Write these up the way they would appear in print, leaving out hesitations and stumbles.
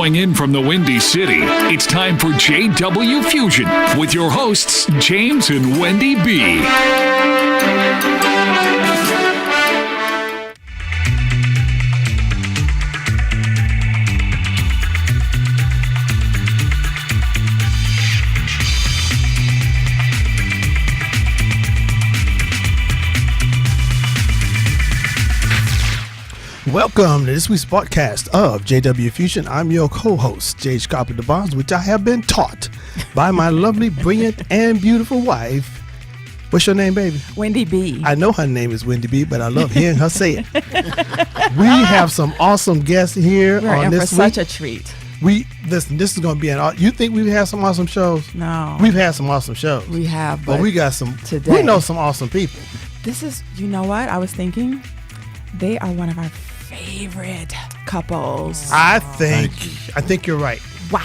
Calling in from the Windy City, it's time for JW Fusion with your hosts, James and Wendy B. Welcome to this week's podcast of JW Fusion. I'm your co-host, Jay Scarpenter Barnes, which I have been taught by my lovely, brilliant, and beautiful wife. What's your name, baby? Wendy B. I know her name is Wendy B, but I love hearing her say it. We have some awesome guests here We're on in this for week. such a treat. Listen, this is going to be you think we've had some awesome shows? No. We've had some awesome shows. We have, but we got some, today. We know some awesome people. This is, you know what? I was thinking they are one of our favorite couples. I think you're right. Wow.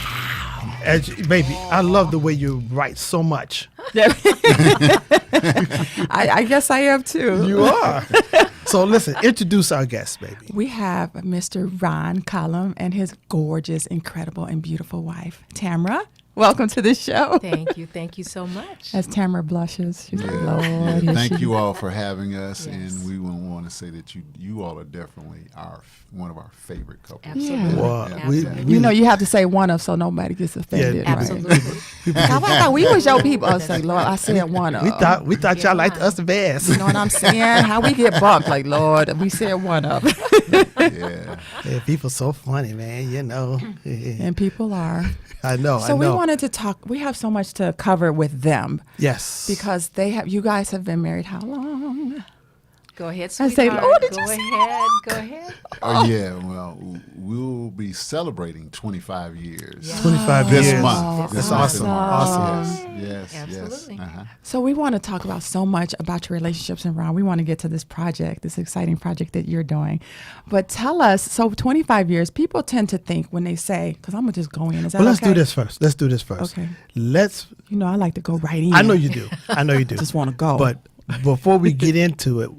Baby, I love the way you write so much. I guess I am too. You are. So listen, introduce our guest, baby. We have Mr. Ron Collum and his gorgeous, incredible, and beautiful wife, Tamara. Welcome to the show. Thank you so much. As Tamara blushes, she's like, Lord. Thank you all for having us, and we want to say that you all are definitely one of our favorite couples. Absolutely. Yeah. Well, Absolutely. You know, you have to say one of so nobody gets offended. Yeah, right? Absolutely. I thought we was your people. I was like, Lord, I said one of. We thought y'all liked us the best. You know what I'm saying? How we get bumped? Like, Lord, we said one of. Yeah. Yeah, people so funny, man. You know. And people are. I know. So we wanted to talk. We have so much to cover with them. Yes. Because you guys have been married how long? Go ahead, I sweetheart. say, Lord, did go you see ahead. Go ahead. Oh, yeah. Well, we'll be celebrating 25 years. Yeah. 25 This years. month. That's This awesome. month. Awesome. Yes. Absolutely. Yes. Uh-huh. So we want to talk about so much about your relationships, and Ron, we want to get to this project, this exciting project that you're doing. But tell us, so 25 years, people tend to think when they say, because I'm going to just go in. Is that Well, let's okay? do this first. Okay. You know, I like to go right in. I know you do. Just want to go. But before we get into it,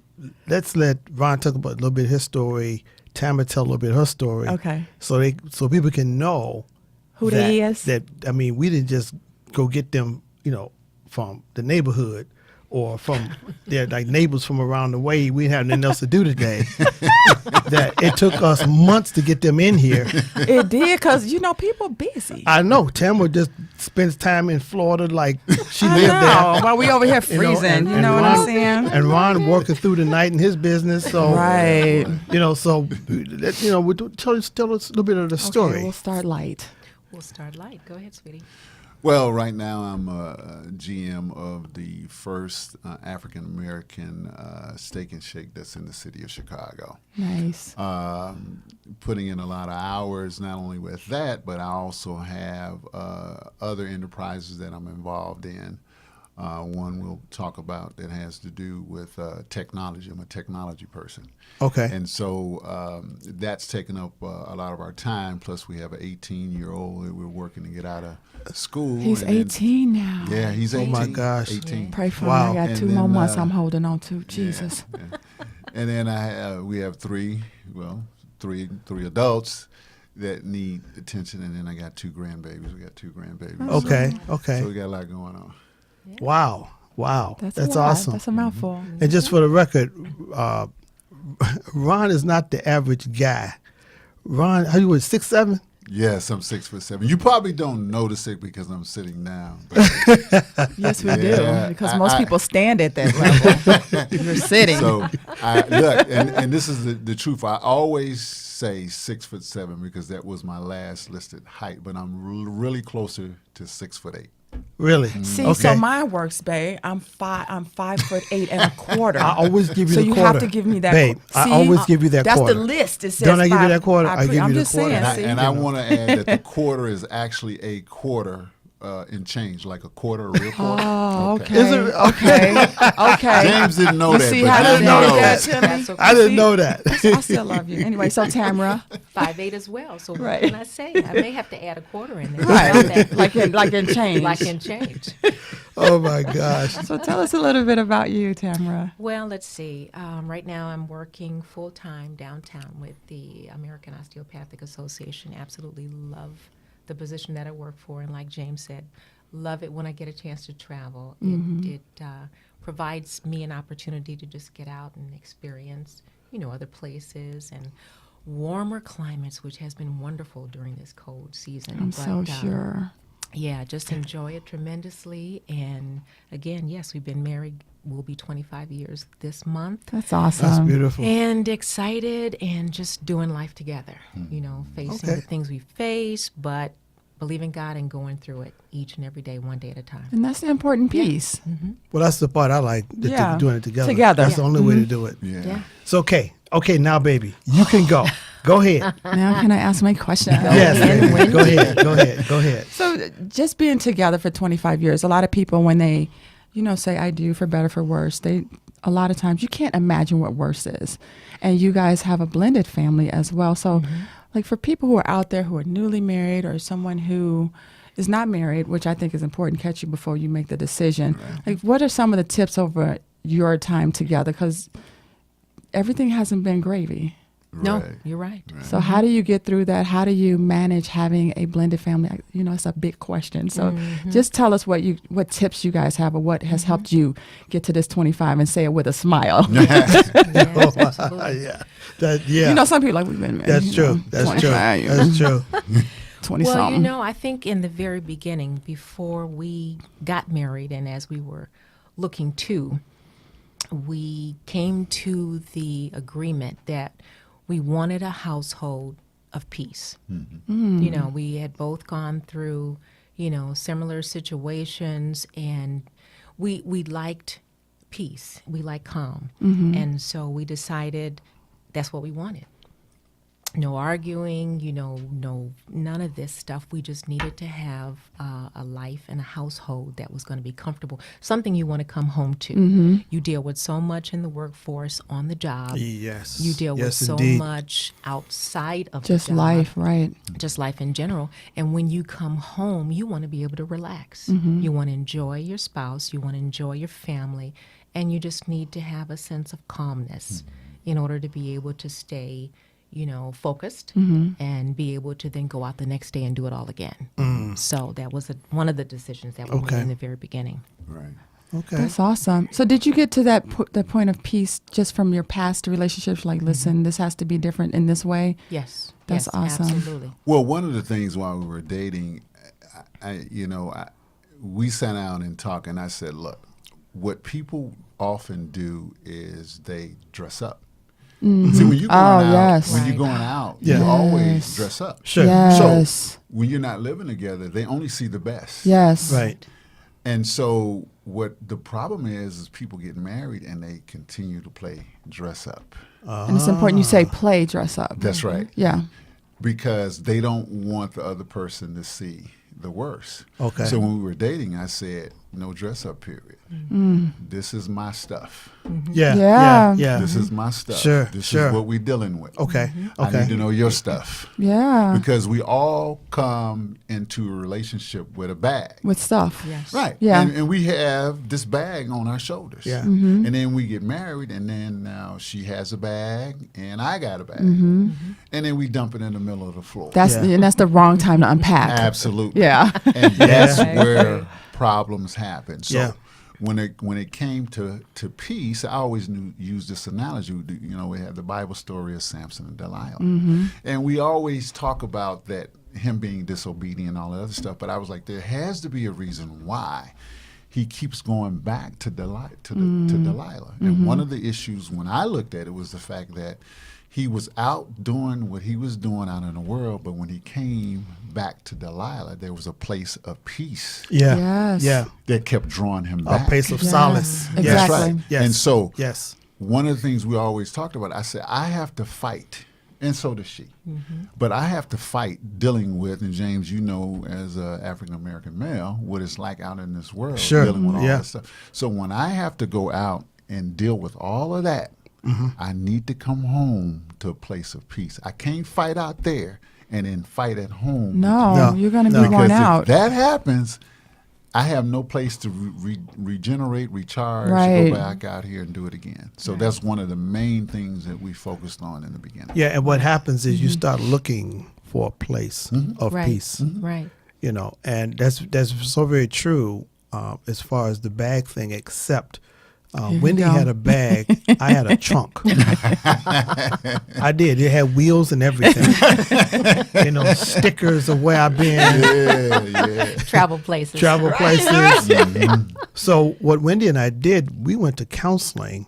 let's let Ron talk about a little bit of his story. Tamara tell a little bit of her story. Okay. So people can know Who they is. We didn't just go get them, from the neighborhood or from their neighbors from around the way. We didn't have nothing else to do today. That it took us months to get them in here. It did, because, people busy. I know. Tamara just spends time in Florida like she lived there. While we over here freezing, you know what I'm saying? And Ron working through the night in his business. So Right. tell us a little bit of the story. Okay, we'll start light. We'll start light. Go ahead, sweetie. Well, right now I'm a GM of the first African-American steak and shake that's in the city of Chicago. Nice. Putting in a lot of hours, not only with that, but I also have other enterprises that I'm involved in. One we'll talk about that has to do with technology. I'm a technology person. Okay. And so that's taken up a lot of our time. Plus, we have an 18-year-old that we're working to get out of school. He's 18 now. Yeah, he's 18. Oh, my gosh. 18. Pray for Wow. me. I got And 2 then, more months I'm holding on to. Jesus. Yeah. And then we have three adults that need attention, and then I got 2 grandbabies. We got 2 grandbabies. Okay. So we got a lot going on. Wow. That's That's a lot. awesome. That's a mouthful. And just for the record, Ron is not the average guy. Ron, how you was 6'7"? Yes, I'm 6'7". You probably don't notice it because I'm sitting down. Yes, we Yeah, do. Because most people stand at that level. You're sitting. So look, and this is the truth. I always say 6'7" because that was my last listed height, but I'm really closer to 6'8". Really? See, Okay. so mine works, babe. I'm 5'8.25". I always give you so the you quarter. have to give me that. Babe, I always give you that that's quarter. That's the list. It says Don't I give you 5. that quarter? I give you I'm the just quarter. saying. See? And I want to add that the quarter is actually a quarter in change, like a quarter, a real quarter. Oh, okay. Is it- Okay. James didn't know You that, see but how James they know knows. that, Timmy? That's okay. I didn't know that. I still love you. Anyway, so Tamara, 5'8" as well. So Right. what can I say? I may have to add a quarter in there. right? About that. like in change. Like in change. Oh my gosh. So tell us a little bit about you, Tamara. Well, let's see. Right now, I'm working full time downtown with the American Osteopathic Association. Absolutely love the position that I work for, and like James said, love it when I get a chance to travel. It provides me an opportunity to just get out and experience, other places and warmer climates, which has been wonderful during this cold season. I'm so sure. Yeah, just enjoy it tremendously. And again, yes, we've been married. We'll be 25 years this month. That's awesome. That's beautiful. And excited and just doing life together, facing Okay. the things we face, but believing God and going through it each and every day, one day at a time. And that's the important piece. Well, that's the part I like, Yeah. doing it together. Together. That's the only way to do it. Yeah. It's okay. Okay, now, baby, you can go. Go ahead. Now can I ask my question? Yes, ahead, baby. Go ahead. Go ahead. Go ahead. So just being together for 25 years, a lot of people when they, say I do for better, for worse, a lot of times you can't imagine what worse is. And you guys have a blended family as well. So like for people who are out there who are newly married or someone who is not married, which I think is important, catch you before you make the decision. Like what are some of the tips over your time together? Because everything hasn't been gravy. No, Right. you're right. So how do you get through that? How do you manage having a blended family? It's a big question. So just tell us what tips you guys have or what has helped you get to this 25 and say it with a smile. Yes, absolutely. Yeah. Some people like we've been married. That's true. That's true. 25, That's true. 20 Well, something. I think in the very beginning, before we got married and as we were looking to, we came to the agreement that we wanted a household of peace. We had both gone through, similar situations, and we liked peace. We liked calm. And so we decided that's what we wanted. No arguing, none of this stuff. We just needed to have a life and a household that was going to be comfortable, something you want to come home to. You deal with so much in the workforce, on the job. Yes. You deal with so indeed. much outside of Just the job. life, right? Just life in general. And when you come home, you want to be able to relax. You want to enjoy your spouse, you want to enjoy your family, and you just need to have a sense of calmness in order to be able to stay focused and be able to then go out the next day and do it all again. So that was one of the decisions that we made in the very beginning. Right. Okay. That's awesome. So did you get to that point of peace just from your past relationships? Like, listen, this has to be different in this way. Yes. That's yes, awesome. Absolutely. Well, one of the things while we were dating, we sat down and talked, and I said, look, what people often do is they dress up. See, when you're going out, yes. when you're Right. going out, Yeah. you always dress up. Sure. Yes. So when you're not living together, they only see the best. Yes. Right. And so what the problem is people get married and they continue to play dress up. And it's important you say play, dress up. That's right. Yeah. Because they don't want the other person to see the worst. Okay. So when we were dating, I said, no dress up period. This is my stuff. Yeah. Yeah. Yeah. Yeah. This is my stuff. Sure, This sure. is what we're dealing with. Okay. I Okay. need to know your stuff. Yeah. Because we all come into a relationship with a bag. With stuff. Yes. Right. Yeah. And we have this bag on our shoulders. Yeah. And then we get married, and then now she has a bag, and I got a bag. And then we dump it in the middle of the floor. That's Yeah. and that's the wrong time to unpack. Absolutely. Yeah. And that's Yeah. where problems happen. So Yeah. when it came to peace, I always use this analogy. We had the Bible story of Samson and Delilah. And we always talk about that, him being disobedient and all that other stuff. But I was like, there has to be a reason why he keeps going back to Delilah. To Delilah. And one of the issues when I looked at it was the fact that he was out doing what he was doing out in the world, but when he came back to Delilah, there was a place of peace Yeah. Yes. Yeah. that kept drawing him A back. place of Yeah. solace. Exactly. That's right. Yes. And so Yes. one of the things we always talked about, I said, I have to fight And so does she. But I have to fight dealing with, and James, you know, as an African-American male, what it's like out in this world, Sure. dealing with all Yeah. this stuff. So when I have to go out and deal with all of that, I need to come home to a place of peace. I can't fight out there and then fight at home. No, No, you're going to no. be worn Because out. if that happens, I have no place to regenerate, recharge, Right. go back out here and do it again. So that's one of the main things that we focused on in the beginning. Yeah, and what happens is you start looking for a place of Right. peace. Right. You know, and that's so very true as far as the bag thing. Except you Wendy go. had a bag, I had a trunk. I did. It had wheels and everything. You know, stickers of where I've been, Yeah. Travel places. travel places. So what Wendy and I did, we went to counseling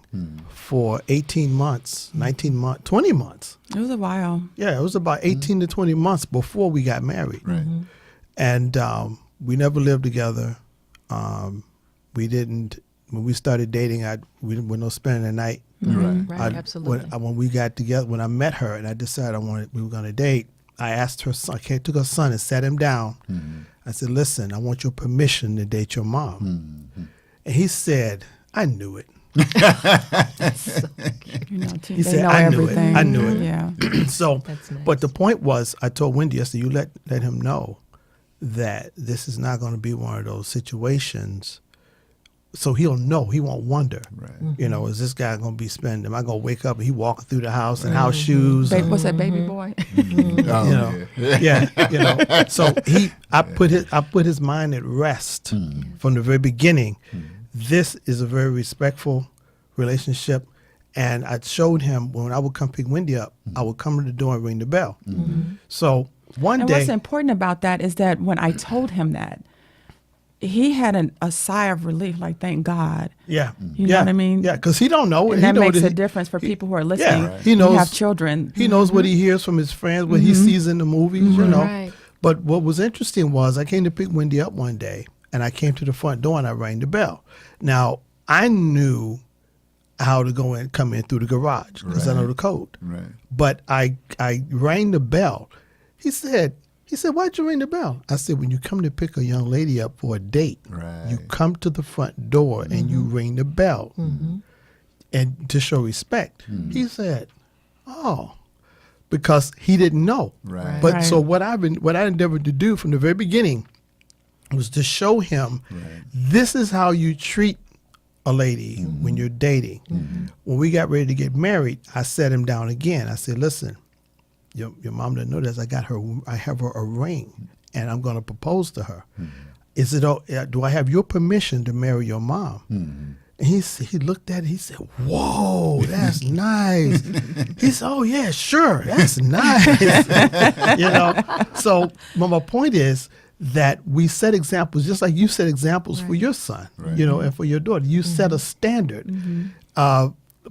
for 18 months, 19 months, 20 months. It was a while. Yeah, it was about 18 to 20 months before we got married. Right. And we never lived together. We didn't, when we started dating, we were no spending the night. Right. Right. Absolutely. When we got together, when I met her and I decided we were going to date, I asked her son, I took her son and sat him down. I said, listen, I want your permission to date your mom. And he said, I knew it. You know, He they said, know I knew it. everything. I knew it. Yeah. So, That's nice. but the point was, I told Wendy, I said, you let him know that this is not going to be one of those situations. So he'll know, he won't wonder. Right. You know, is this guy going to be spending, am I going to wake up and he walking through the house in house shoes? What's that, baby boy? Oh, You know, yeah, you know. So I put his mind at rest from the very beginning. This is a very respectful relationship, and I showed him when I would come pick Wendy up, I would come to the door and ring the bell. So one And day, what's important about that is that when I told him that, he had a sigh of relief, like, thank God. yeah, You know what I mean? Yeah, because he don't know, And he that know makes that a he- difference for people who are listening. Yeah, he knows. You have children. He knows what he hears from his friends, what he sees in the movies, you know. Right. But what was interesting was I came to pick Wendy up one day, and I came to the front door and I rang the bell. Now, I knew how to go in, come in through the garage because I know the code. Right. But I rang the bell. He said, why'd you ring the bell? I said, when you come to pick a young lady up for a date, Right. you come to the front door and you ring the bell and to show respect. He said, oh, because he didn't know. Right. But Right. so what I endeavored to do from the very beginning was to show him this is how you treat a lady when you're dating. When we got ready to get married, I sat him down again. I said, listen, your mom didn't know this. I have her a ring, and I'm going to propose to her. Is it? Do I have your permission to marry your mom? And he looked at it. He said, "Whoa, that's nice." He said, "Oh yeah, sure, that's nice." You know. So, but my point is that we set examples, just like you set examples for your son, you know, and for your daughter. You set a standard.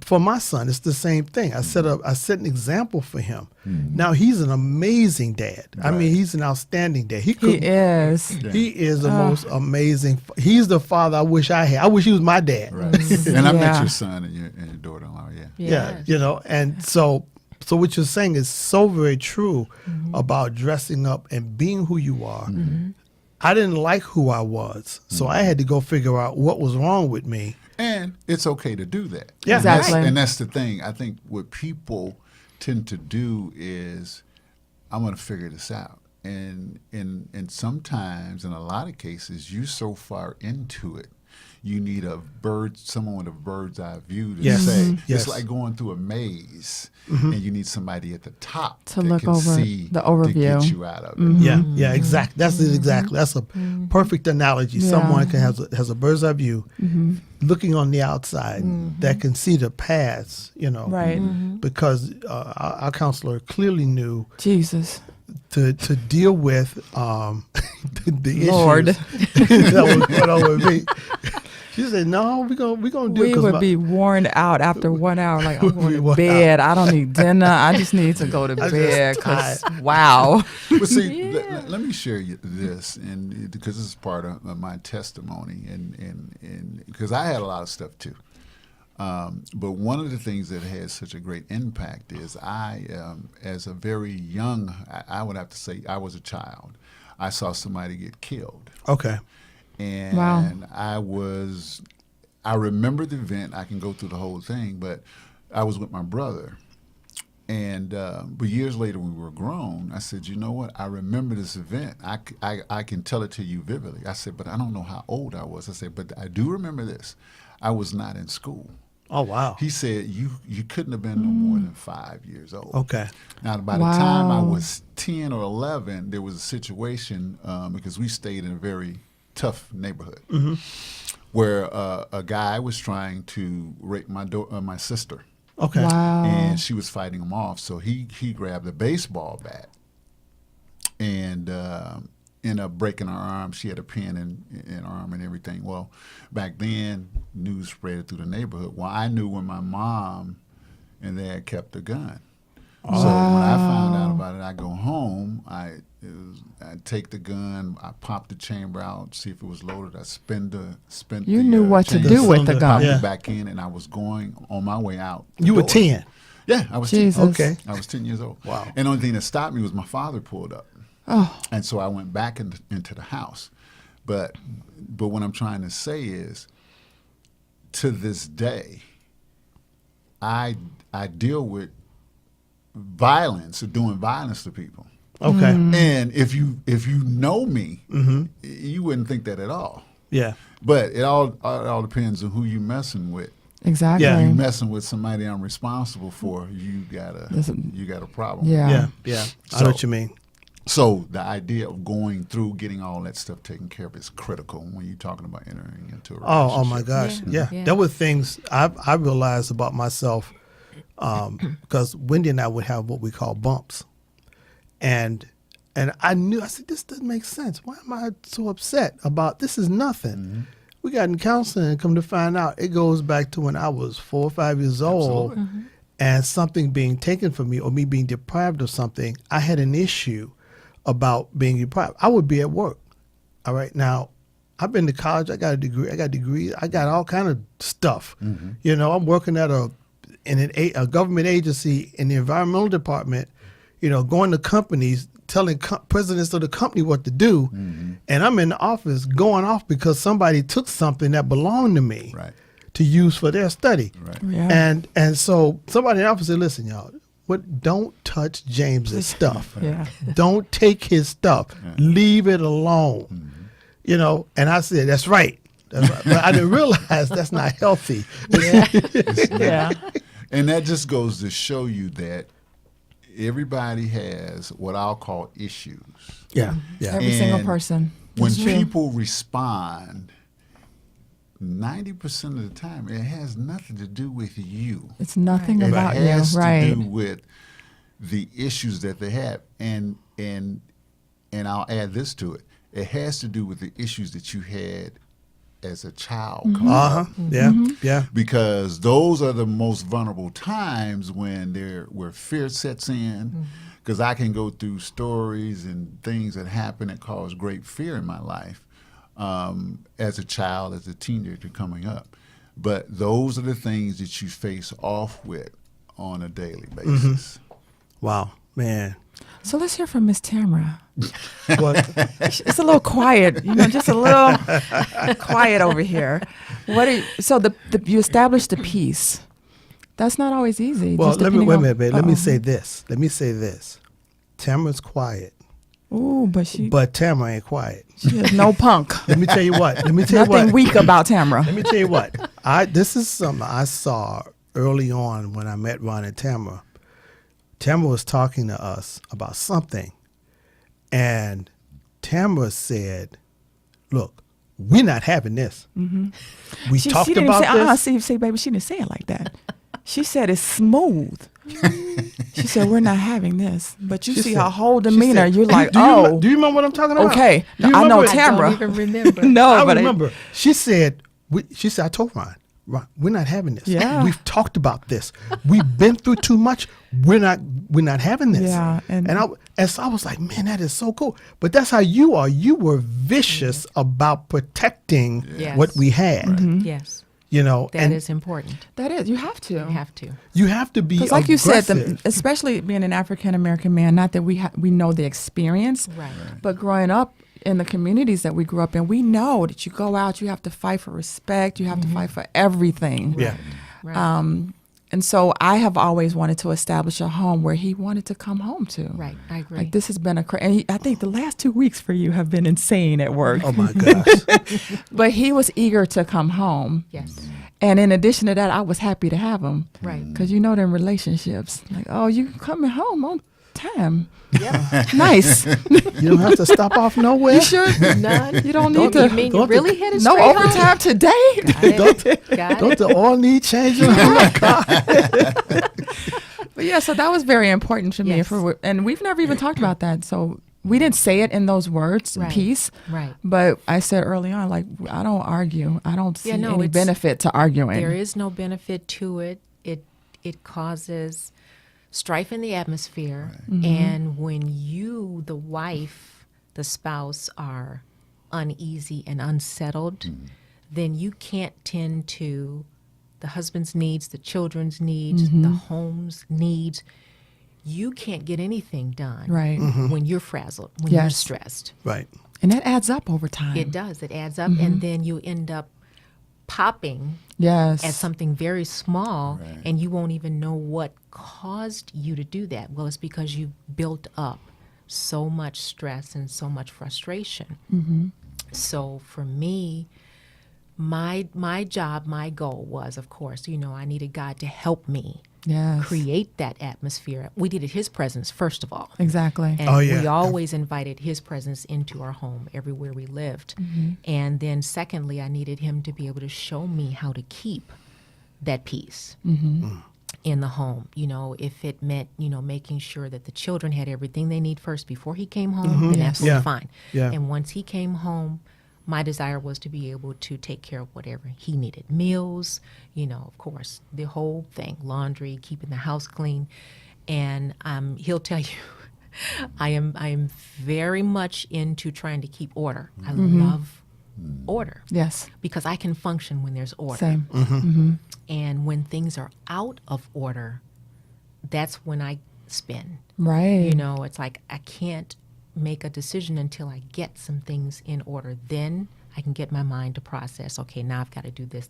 For my son, it's the same thing. I set an example for him. Now he's an amazing dad. I mean, he's an outstanding dad. He is. He is the most amazing. He's the father I wish I had. I wish he was my dad. Right. And I met Yeah. your son and your daughter-in-law. Yeah. Yeah, you know, and so what you're saying is so very true about dressing up and being who you are. I didn't like who I was, so I had to go figure out what was wrong with me. And it's okay to do that. Yeah. Exactly. And that's the thing. I think what people tend to do is, I'm going to figure this out. And sometimes, in a lot of cases, you're so far into it, you need someone with a bird's eye view to Yes. say. Yes. It's like going through a maze, and you need somebody at the top To that look can over see the overview. to get you out of it. Yeah, exactly. That's it exactly. That's a perfect analogy. Yeah. Someone has a bird's eye view, looking on the outside, that can see the paths. You know, Right. Because our counselor clearly knew Jesus. to deal with the Lord. issues that was going on with me. She said, "No, we gonna do it." We 'cause would my- be worn out after 1 hour. Like, I'm going be to worn bed. I don't need dinner. I just need to go to I'm just bed. 'Cause wow. But see, let me share this, and because this is part of my testimony, and because I had a lot of stuff too. But one of the things that had such a great impact is I, as a very young, I would have to say I was a child, I saw somebody get killed. Okay. And Wow. I remember the event. I can go through the whole thing, but I was with my brother. And but years later, we were grown. I said, you know what? I remember this event. I can tell it to you vividly. I said, but I don't know how old I was. I said, but I do remember this. I was not in school. Oh, wow. He said, you couldn't have been no more than 5 years old. Okay. Now, by the time I Wow. was 10 or 11, there was a situation, because we stayed in a very tough neighborhood, where a guy was trying to rape my sister. Okay. Wow. And she was fighting him off. So he grabbed a baseball bat and ended up breaking her arm. She had a pin in her arm and everything. Well, back then, news spread through the neighborhood. Well, I knew when my mom and dad kept a gun. So when I found out about it, I go home. I take the gun. I pop the chamber out, see if it was loaded. I spent You the knew what to chamber, do with the gun. popped Yeah. it back in, and I was going on my way out. the You were door. 10. Yeah, I was Jesus. 10. Okay. I was 10 years old. Wow. And the only thing that stopped me was my father pulled up. Oh. And so I went back into the house. But what I'm trying to say is, to this day, I deal with violence or doing violence to people. Okay. And if you know me, you wouldn't think that at all. Yeah. But it all depends on who you messing with. Exactly. Yeah. You messing with somebody I'm responsible for, you got a problem. Yeah. Yeah. Yeah. I know what you mean. So the idea of going through, getting all that stuff taken care of is critical when you're talking about entering into a relationship. Oh my gosh. Yeah. Yeah. Yeah. There were things I realized about myself because Wendy and I would have what we call bumps. And I said, this doesn't make sense. Why am I so upset about this? Is nothing. We got in counseling and come to find out it goes back to when I was 4 or 5 years old and something being taken from me or me being deprived of something. I had an issue about being deprived. I would be at work. All right. Now, I've been to college. I got a degree. I got all kind of stuff. You know, I'm working at a government agency in the environmental department, you know, going to companies, telling presidents of the company what to do. And I'm in the office going off because somebody took something that belonged to me Right. to use for their study. Right. Yeah. And so somebody in the office said, listen, y'all, don't touch James's stuff. Yeah. Don't take his stuff. Leave it alone. You know, and I said, that's right. That's right. But I didn't realize that's not healthy. Yeah. And that just goes to show you that everybody has what I'll call issues. Yeah. Yeah. Every single And person. When It's true. people respond, 90% of the time, it has nothing to do with you. It's nothing It about you. has Right. to do with the issues that they have. And I'll add this to it. It has to do with the issues that you had as a child coming up. Yeah. Yeah. Because those are the most vulnerable times where fear sets in. Because I can go through stories and things that happen that cause great fear in my life as a child, as a teenager coming up. But those are the things that you face off with on a daily basis. Wow, man. So let's hear from Miss Tamara. What? It's a little quiet, you know, just a little quiet over here. You established the peace. That's not always easy. Well, just wait a depending minute, babe. Let me Uh-oh. say this. Tamara's quiet, Ooh, but but Tamara ain't quiet. she is no punk. Let me tell you what. Nothing weak about Tamara. Let me tell you what. This is something I saw early on when I met Ron and Tamara. Tamara was talking to us about something, and Tamara said, "Look, we're not having this. We She talked didn't about say, this. see, baby, she didn't say it like that. She said it's smooth. She said, we're not having this. But you She see said- her whole she demeanor. said- You're like, do you oh, do you remember what I'm talking about? okay. Do you I know remember it? Tamara. I don't even remember. No, I but remember. She said, I told Ron, we're not having this. Yeah. We've talked about this. We've been through too much. We're not having this. Yeah, and so I was like, man, that is so cool. But that's how you are. You were vicious about protecting Yes. what we had. Mm-hmm. Yes. and is important. That is, you have to. You have to. you have to be Because like you said, aggressive. especially being an African-American man, not that we know the experience, Right. but growing up in the communities that we grew up in, we know that you go out, you have to fight for respect, you have to fight for everything. Yeah. Right. And so I have always wanted to establish a home where he wanted to come home to. Right. I agree. Like this has been and I think the last 2 weeks for you have been insane at work. Oh my gosh. But he was eager to come home. Yes. And in addition to that, I was happy to have him. Right. Because you know them relationships. Like, oh, you coming home on time. Yeah. Nice. You don't have to stop off nowhere. You sure? None. You don't need to. You mean you don't really hit No straight home? overtime today? Got Don't it. the oil need changing? Oh my God. But yeah, so that was very important to me. Yes. And we've never even talked about that. So we didn't say it in those words, Right. peace. Right. But I said early on, like, I don't argue. I don't see any it's- benefit to arguing. There is no benefit to it. It causes strife in the atmosphere. And when you, the wife, the spouse, are uneasy and unsettled, then you can't tend to the husband's needs, the children's needs, the home's needs. You can't get anything done Right. when you're frazzled, when you're Yes. stressed. Right. And that adds up over time. It does. It adds up. And then you end up popping Yes. at something very small, and you won't even know what caused you to do that. Well, it's because you built up so much stress and so much frustration. So for me, my job, my goal was, of course, I needed God to help me Yes. create that atmosphere. We needed His presence, first of all. Exactly. And Oh, yeah. we always invited His presence into our home everywhere we lived. And then secondly, I needed Him to be able to show me how to keep that peace in the home. If it meant, making sure that the children had everything they need first before he came home, then absolutely Yeah. fine. Yeah. And once he came home, my desire was to be able to take care of whatever he needed. Meals, of course, the whole thing, laundry, keeping the house clean. And he'll tell you, I am very much into trying to keep order. I love order Yes. because I can function when there's order. Same. And when things are out of order, that's when I spin. Right. It's like I can't make a decision until I get some things in order. Then I can get my mind to process, okay, now I've got to do this.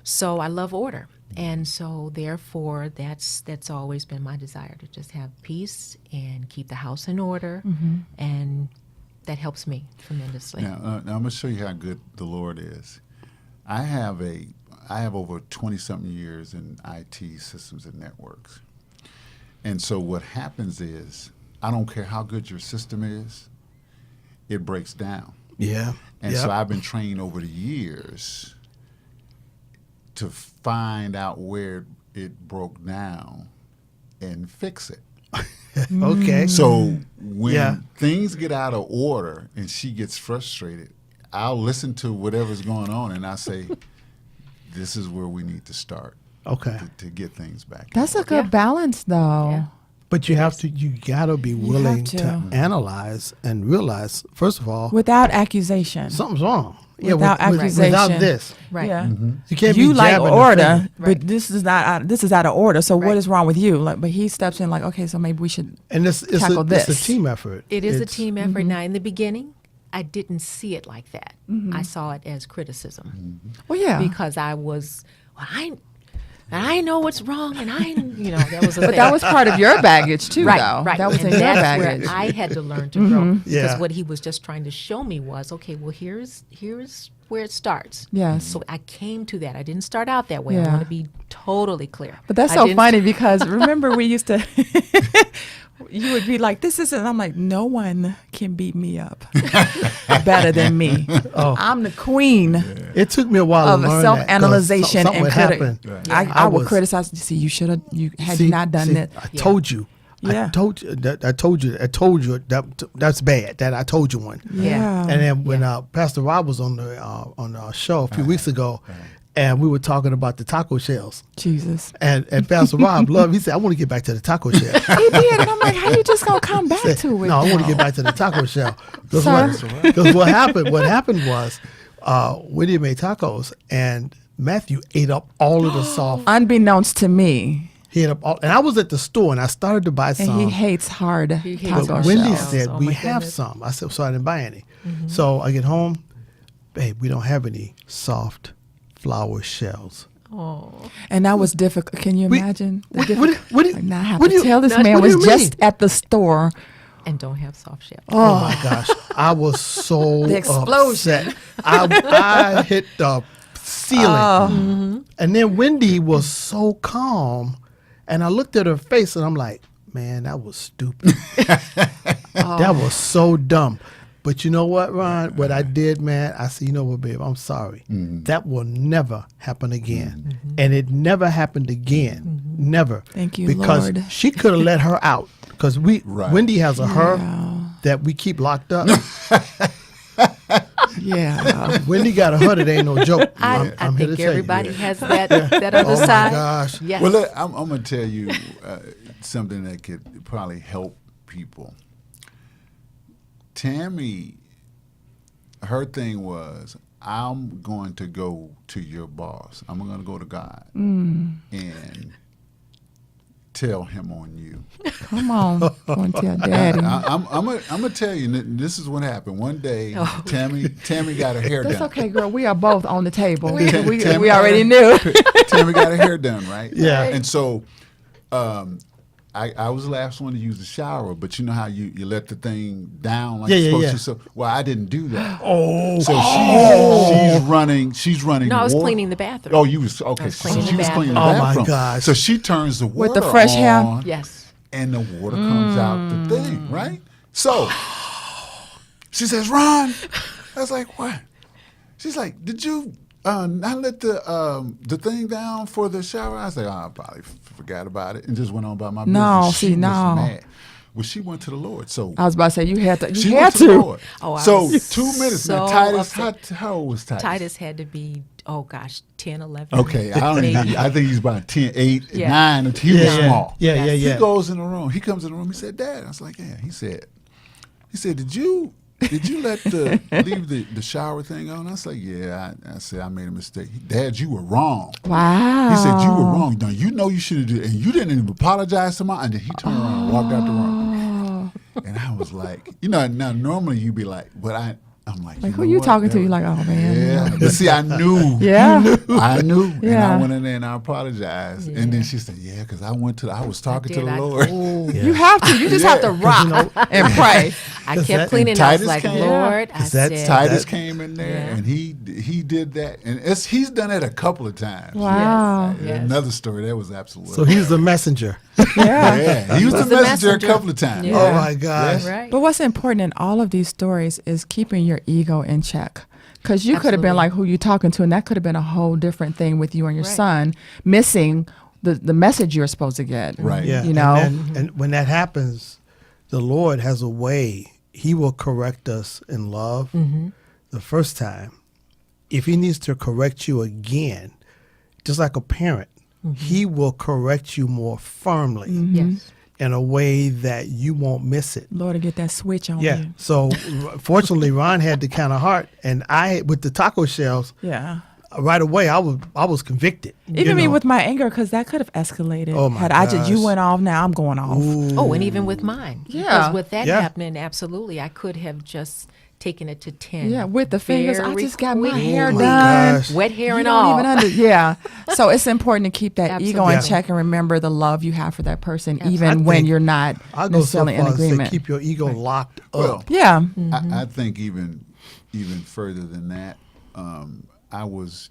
So I love order. And so therefore that's always been my desire, to just have peace and keep the house in order. And that helps me tremendously. Now, I'm going to show you how good the Lord is. I have over 20-something years in IT systems and networks. And so what happens is, I don't care how good your system is, it breaks down. Yeah. And Yep. so I've been trained over the years to find out where it broke down and fix it. Okay. So when Yeah. things get out of order and she gets frustrated, I'll listen to whatever's going on and I say, this is where we need to start Okay. to get things back. That's a good balance, though. Yeah. But you gotta be willing to. to analyze and realize, first of all, Without accusation. something's wrong. Without accusation. Without this. Right. Yeah. You can't You be like jabbing the order, finger. but Right. this is out of order. So what Right. is wrong with you? Like, but he steps in like, okay, so maybe we should. And it's tackle a this. team effort. It is a It's- team effort. Now, in the beginning, I didn't see it like that. I saw it as criticism Well, yeah. because I was, I know what's wrong, and that was the But thing. that was part of your baggage too, right, though. right. That was and in your that's baggage. where I had to learn to grow. Because Yeah. what he was just trying to show me was, okay, well, here's where it starts. Yes. So I came to that. I didn't start out that way. I Yeah. want to be totally clear. But that's I so didn't funny because remember we used to. You would be like, this isn't. I'm like, no one can beat me up better than me. Oh. I'm the queen It took me a while of to learn self-analyzation that, 'cause something and would happen. I would was- criticize. See, you should have. You had See- you not done see, that. I told you. Yeah. I told you that's bad. That I told you one. Yeah. And then when Pastor Rob was on our show a few weeks ago, and we were talking about the taco shells, Jesus. and Pastor Rob loved. He said, "I want to get back to the taco shell." He did, and I'm like, how you just gonna come back to it? No, I want to get back to the taco shell. Sir. Because what happened was, Wendy made tacos, and Matthew ate up all of the soft. Unbeknownst to me, He ate up all, and I was at the store, and I started to buy and some. he hates hard hates taco But hard Wendy shells. shells. said, Oh, we my have goodness. some. I said, so I didn't buy any. So I get home, babe, we don't have any soft flour shells. Oh, And that was difficult. Can you We- imagine? what do you- Like, now I have what to do you- tell this what man do was you just mean? at the store. and don't have soft shells. Oh my gosh, I was so The explosion. upset. I hit the ceiling. And then Wendy was so calm, and I looked at her face, and I'm like, man, that was stupid. That was so dumb. But you know what, Ron? What I did, man, I said, you know what, babe, I'm sorry. That will never happen again. And it never happened again. Never. Thank you, because Lord. she could have let her out. Because Right. Wendy has a her that we keep locked up. Yeah. Wendy got a her that ain't no joke. I I'm here to think tell you. everybody has that other Oh my side. gosh. Yes. Well, look, I'm going to tell you something that could probably help people. Tammy, her thing was, I'm going to go to your boss. I'm going to go to God and tell him on you. Come on. Go and tell daddy. I'm gonna tell you. This is what happened. One day, Tammy got her hair That's done. okay, girl. We are both on the table. we Tammy- already knew. Tammy got her hair done, right? Yeah. And so, I was the last one to use the shower, but you know how you let the thing down like Yeah, you're yeah, supposed yeah. to. So, well, I didn't do that. Oh. So she's running. She's running. No, I was water. cleaning the bathroom. Oh, you was okay. I was So cleaning she the was cleaning the bathroom. Oh, my bathroom. gosh. So she turns the water With the fresh hair? on, Yes. and the water comes out the thing, right? So she says, "Ron," I was like, "What?" She's like, "Did you not let the thing down for the shower?" I was like, "Oh, I probably forgot about it," and just went on about my No, business. see, She was no. mad. Well, she went to the Lord. So I was about to say, you had to. she You went had to the to. Lord. Oh, I so was 2 minutes. Now, so Titus, upset. how old was Titus? Titus had to be, 10, 11. Okay, I think he's about 10, 8, Yeah. 9. He was small. Yeah, yeah, yeah. He goes in the room. He comes in the room. He said, "Dad." I was like, "Yeah." He said, "Did you let leave the shower thing on?" I was like, "Yeah." I said, "I made a mistake." "Dad, you were wrong." Wow. He said, "You were wrong. Now you know you should have did, and you didn't even apologize to Mom." And then he turned around and walked out the room. And I was like, now normally you'd be like, but I'm like, Like, you who know you what? talking to? That You was- like, oh, man. Yeah, but see, I knew. Yeah. I knew. And Yeah. I went in there and I apologized. And then she said, "Yeah, because I was talking to did. the I- Lord." You have to. You just have to rock and pray. I Does kept that- cleaning. and I was Titus like, came? Lord, I Because that's said, Titus came in there Yeah. and he did that. And he's done it a couple of times. Wow. Yes. Another story, that was absolutely. So he's the messenger. Yeah. yeah, he was the messenger a couple of times. Yeah. Oh my gosh. right. But what's important in all of these stories is keeping your ego in check. Because you could have been Absolutely. like who you talking to, and that could have been a whole different thing with you and your Right. son missing the message you're supposed to get. Right. Yeah. You know? And when that happens, the Lord has a way. He will correct us in love the first time. If he needs to correct you again, just like a parent, he will correct you more firmly Yes. in a way that you won't miss it. Lord, to get that switch on Yeah. you. So fortunately, Ron had the kind of heart, and I, with the taco shells, Yeah. right away I was convicted. Even me with my anger, because that could have escalated. Oh, my Had I just, you gosh. went off, now I'm going off. Oh, and even with mine. Yeah. Because with that Yeah. happening, absolutely, I could have just taken it to 10. Yeah, with the fingers. I very just got my quick. hair Oh, my done. gosh. Wet hair You and don't all. even yeah. So it's important to keep that ego in Absolutely. check and remember the love you have for that person, I even when think you're not I'll go so necessarily far in as to say agreement. keep your ego locked Well, up. Yeah. I think even further than that, I was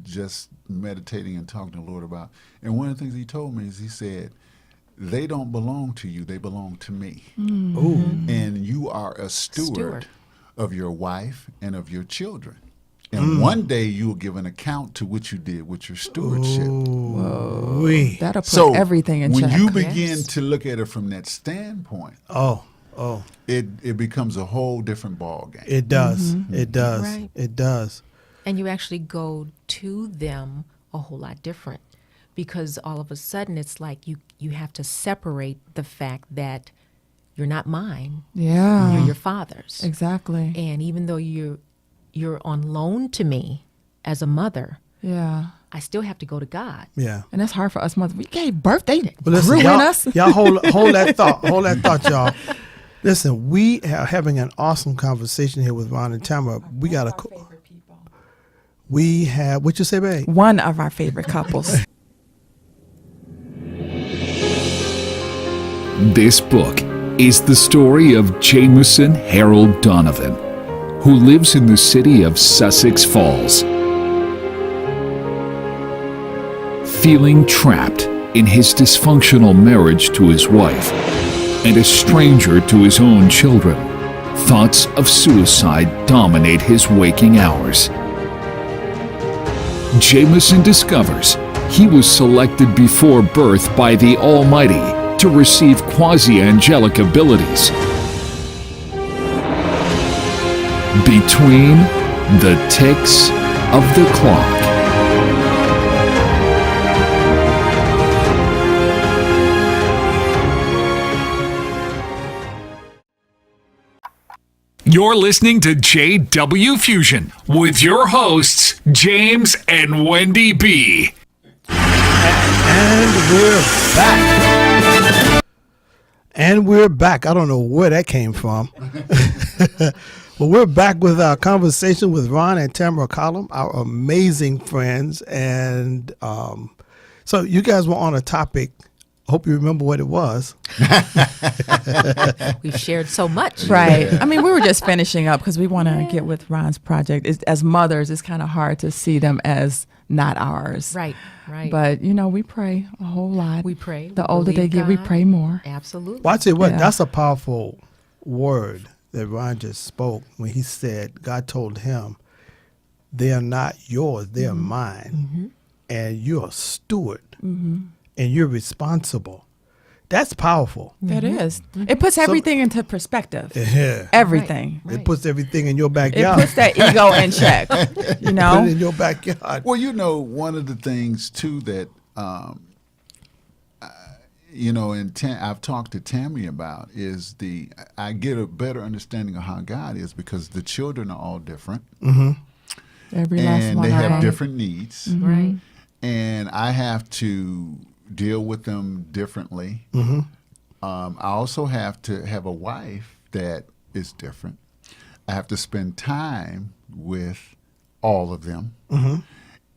just meditating and talking to the Lord about, and one of the things he told me is he said, "They don't belong to you; they belong to me, Ooh. and you are a steward Steward. of your wife and of your children. And one day you will give an account to what you did with your stewardship." Wee. That'll put So everything in when check. you begin Yes. to look at it from that standpoint, Oh. it becomes a whole different ball game. It does. It does. Right. It does. And you actually go to them a whole lot different because all of a sudden it's like you have to separate the fact that you're not mine, Yeah. you're your father's. Exactly. And even though you're you're on loan to me as a mother, Yeah. I still have to go to God. Yeah. And that's hard for us mothers. We gave birth. They But listen, grew in y'all, us. y'all hold that thought. Hold that thought, y'all. Listen, we are having an awesome conversation here with Ron and Tamara. We got a. We have what you say, babe? One of our favorite couples. This book is the story of Jameson Harold Donovan, who lives in the city of Sussex Falls. Feeling trapped in his dysfunctional marriage to his wife and a stranger to his own children, thoughts of suicide dominate his waking hours. Jameson discovers he was selected before birth by the Almighty to receive quasi-angelic abilities. Between the ticks of the clock. You're listening to JW Fusion with your hosts, James and Wendy B. And we're back. And we're back. I don't know where that came from. But we're back with our conversation with Ron and Tamara Collum, our amazing friends. And so you guys were on a topic. Hope you remember what it was. We've shared so much. Right. I mean, we were just finishing up because we want to get with Ron's project. As mothers, it's kind of hard to see them as not ours. Right. But, we pray a whole lot. We pray. The older they believe get, we God. pray more. Absolutely. Well, I tell you what, Yeah. that's a powerful word that Ron just spoke when he said, God told him, they are not yours, they are mine. And you're a steward. And you're responsible. That's powerful. That is. It puts everything into perspective. Yeah. Everything. It puts everything in your It backyard. puts that ego in check. Put it in your backyard. Well, one of the things too that and I've talked to Tammy about is I get a better understanding of how God is because the children are all different Every last and one. they have Right. different needs, Right. and I have to deal with them differently. I also have to have a wife that is different. I have to spend time with all of them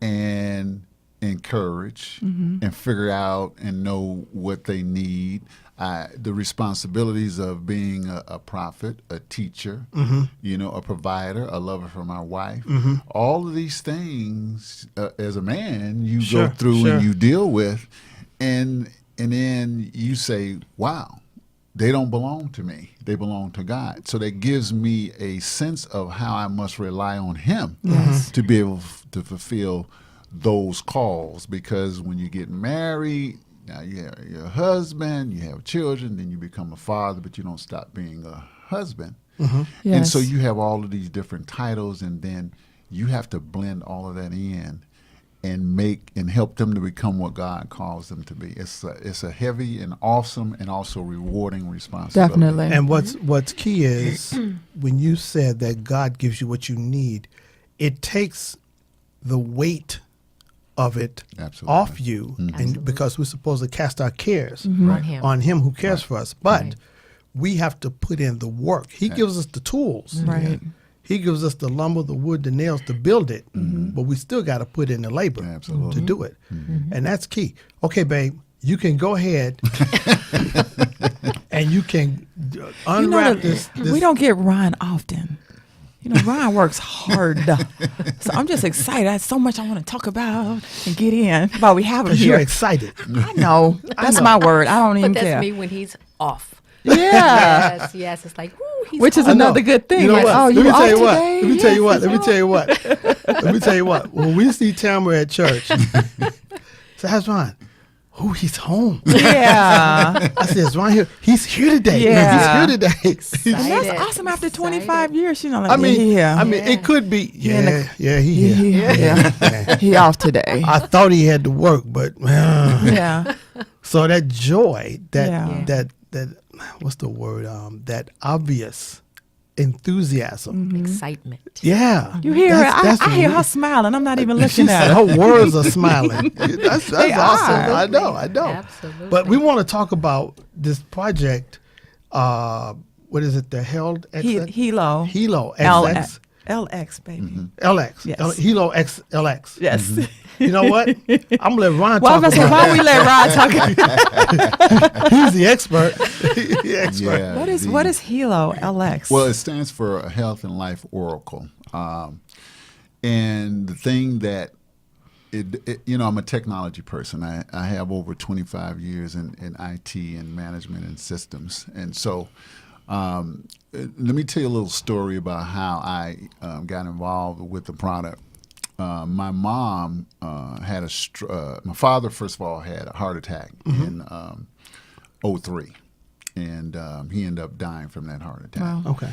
and encourage and figure out and know what they need. The responsibilities of being a prophet, a teacher, a provider, a lover for my wife. All of these things, as a man, you Sure, go through sure. and you deal with, and then you say, wow, they don't belong to me. They belong to God. So that gives me a sense of how I must rely on him to be able to fulfill those calls. Because when you get married, now you have your husband, you have children, then you become a father, but you don't stop being a husband. And Yes. so you have all of these different titles, and then you have to blend all of that in and help them to become what God calls them to be. It's a heavy and awesome and also rewarding responsibility. Definitely. And what's key is when you said that God gives you what you need, it takes the weight of it Absolutely. off you, and because we're supposed to cast our cares On him. who cares for us. But we have to put in the work. He gives us the tools. Right. He gives us the lumber, the wood, the nails to build it, but we still got to put in the labor Absolutely. to do it. And that's key. Okay, babe, you can go ahead and you can unwrap this. We don't get Ron often. Ron works hard. So I'm just excited. I have so much I want to talk about and get in. But we have him Because you're here. excited. I know. That's my word. I don't even But that's care. me when he's off. Yeah. Yes. It's like, ooh, he's Which is off. I know. another good thing. You know Like, what? oh, Let you me off tell you what. today? Let me tell you what. Yes, Let me tell you what. Let me tell you what. When we see Tamara at church, so how's Ron? Oh, he's home. Yeah. I said, is Ron here? He's here today. Yeah. He's here today. And that's Excited. awesome after Excited. 25 years. Like, I mean, yeah. it could be. in Yeah, the- he here. Yeah. He off today. I thought he had to work, but Yeah. so that joy, Yeah. that what's the word? That obvious enthusiasm. Excitement. Yeah. You hear That's- her? I hear her smiling. I'm not even looking at her. Her words are smiling. That's They awesome. are. I know. Absolutely. But we want to talk about this project. What is it? The Held XX? Hilo. Hilo XX. LX, baby. LX. Yes. Hilo X LX. Yes. You know what? I'm gonna let Ron Well, I'm talk gonna say, about why we let Ron talk? it. He's the expert. He's the expert. Yeah, What is Hilo LX? Well, it stands for a Health and Life Oracle. And the thing that I'm a technology person. I have over 25 years in IT and management and systems. And so let me tell you a little story about how I got involved with the product. My mom had my father, first of all, had a heart attack in 2003. And he ended up dying from that heart attack. Wow. Okay.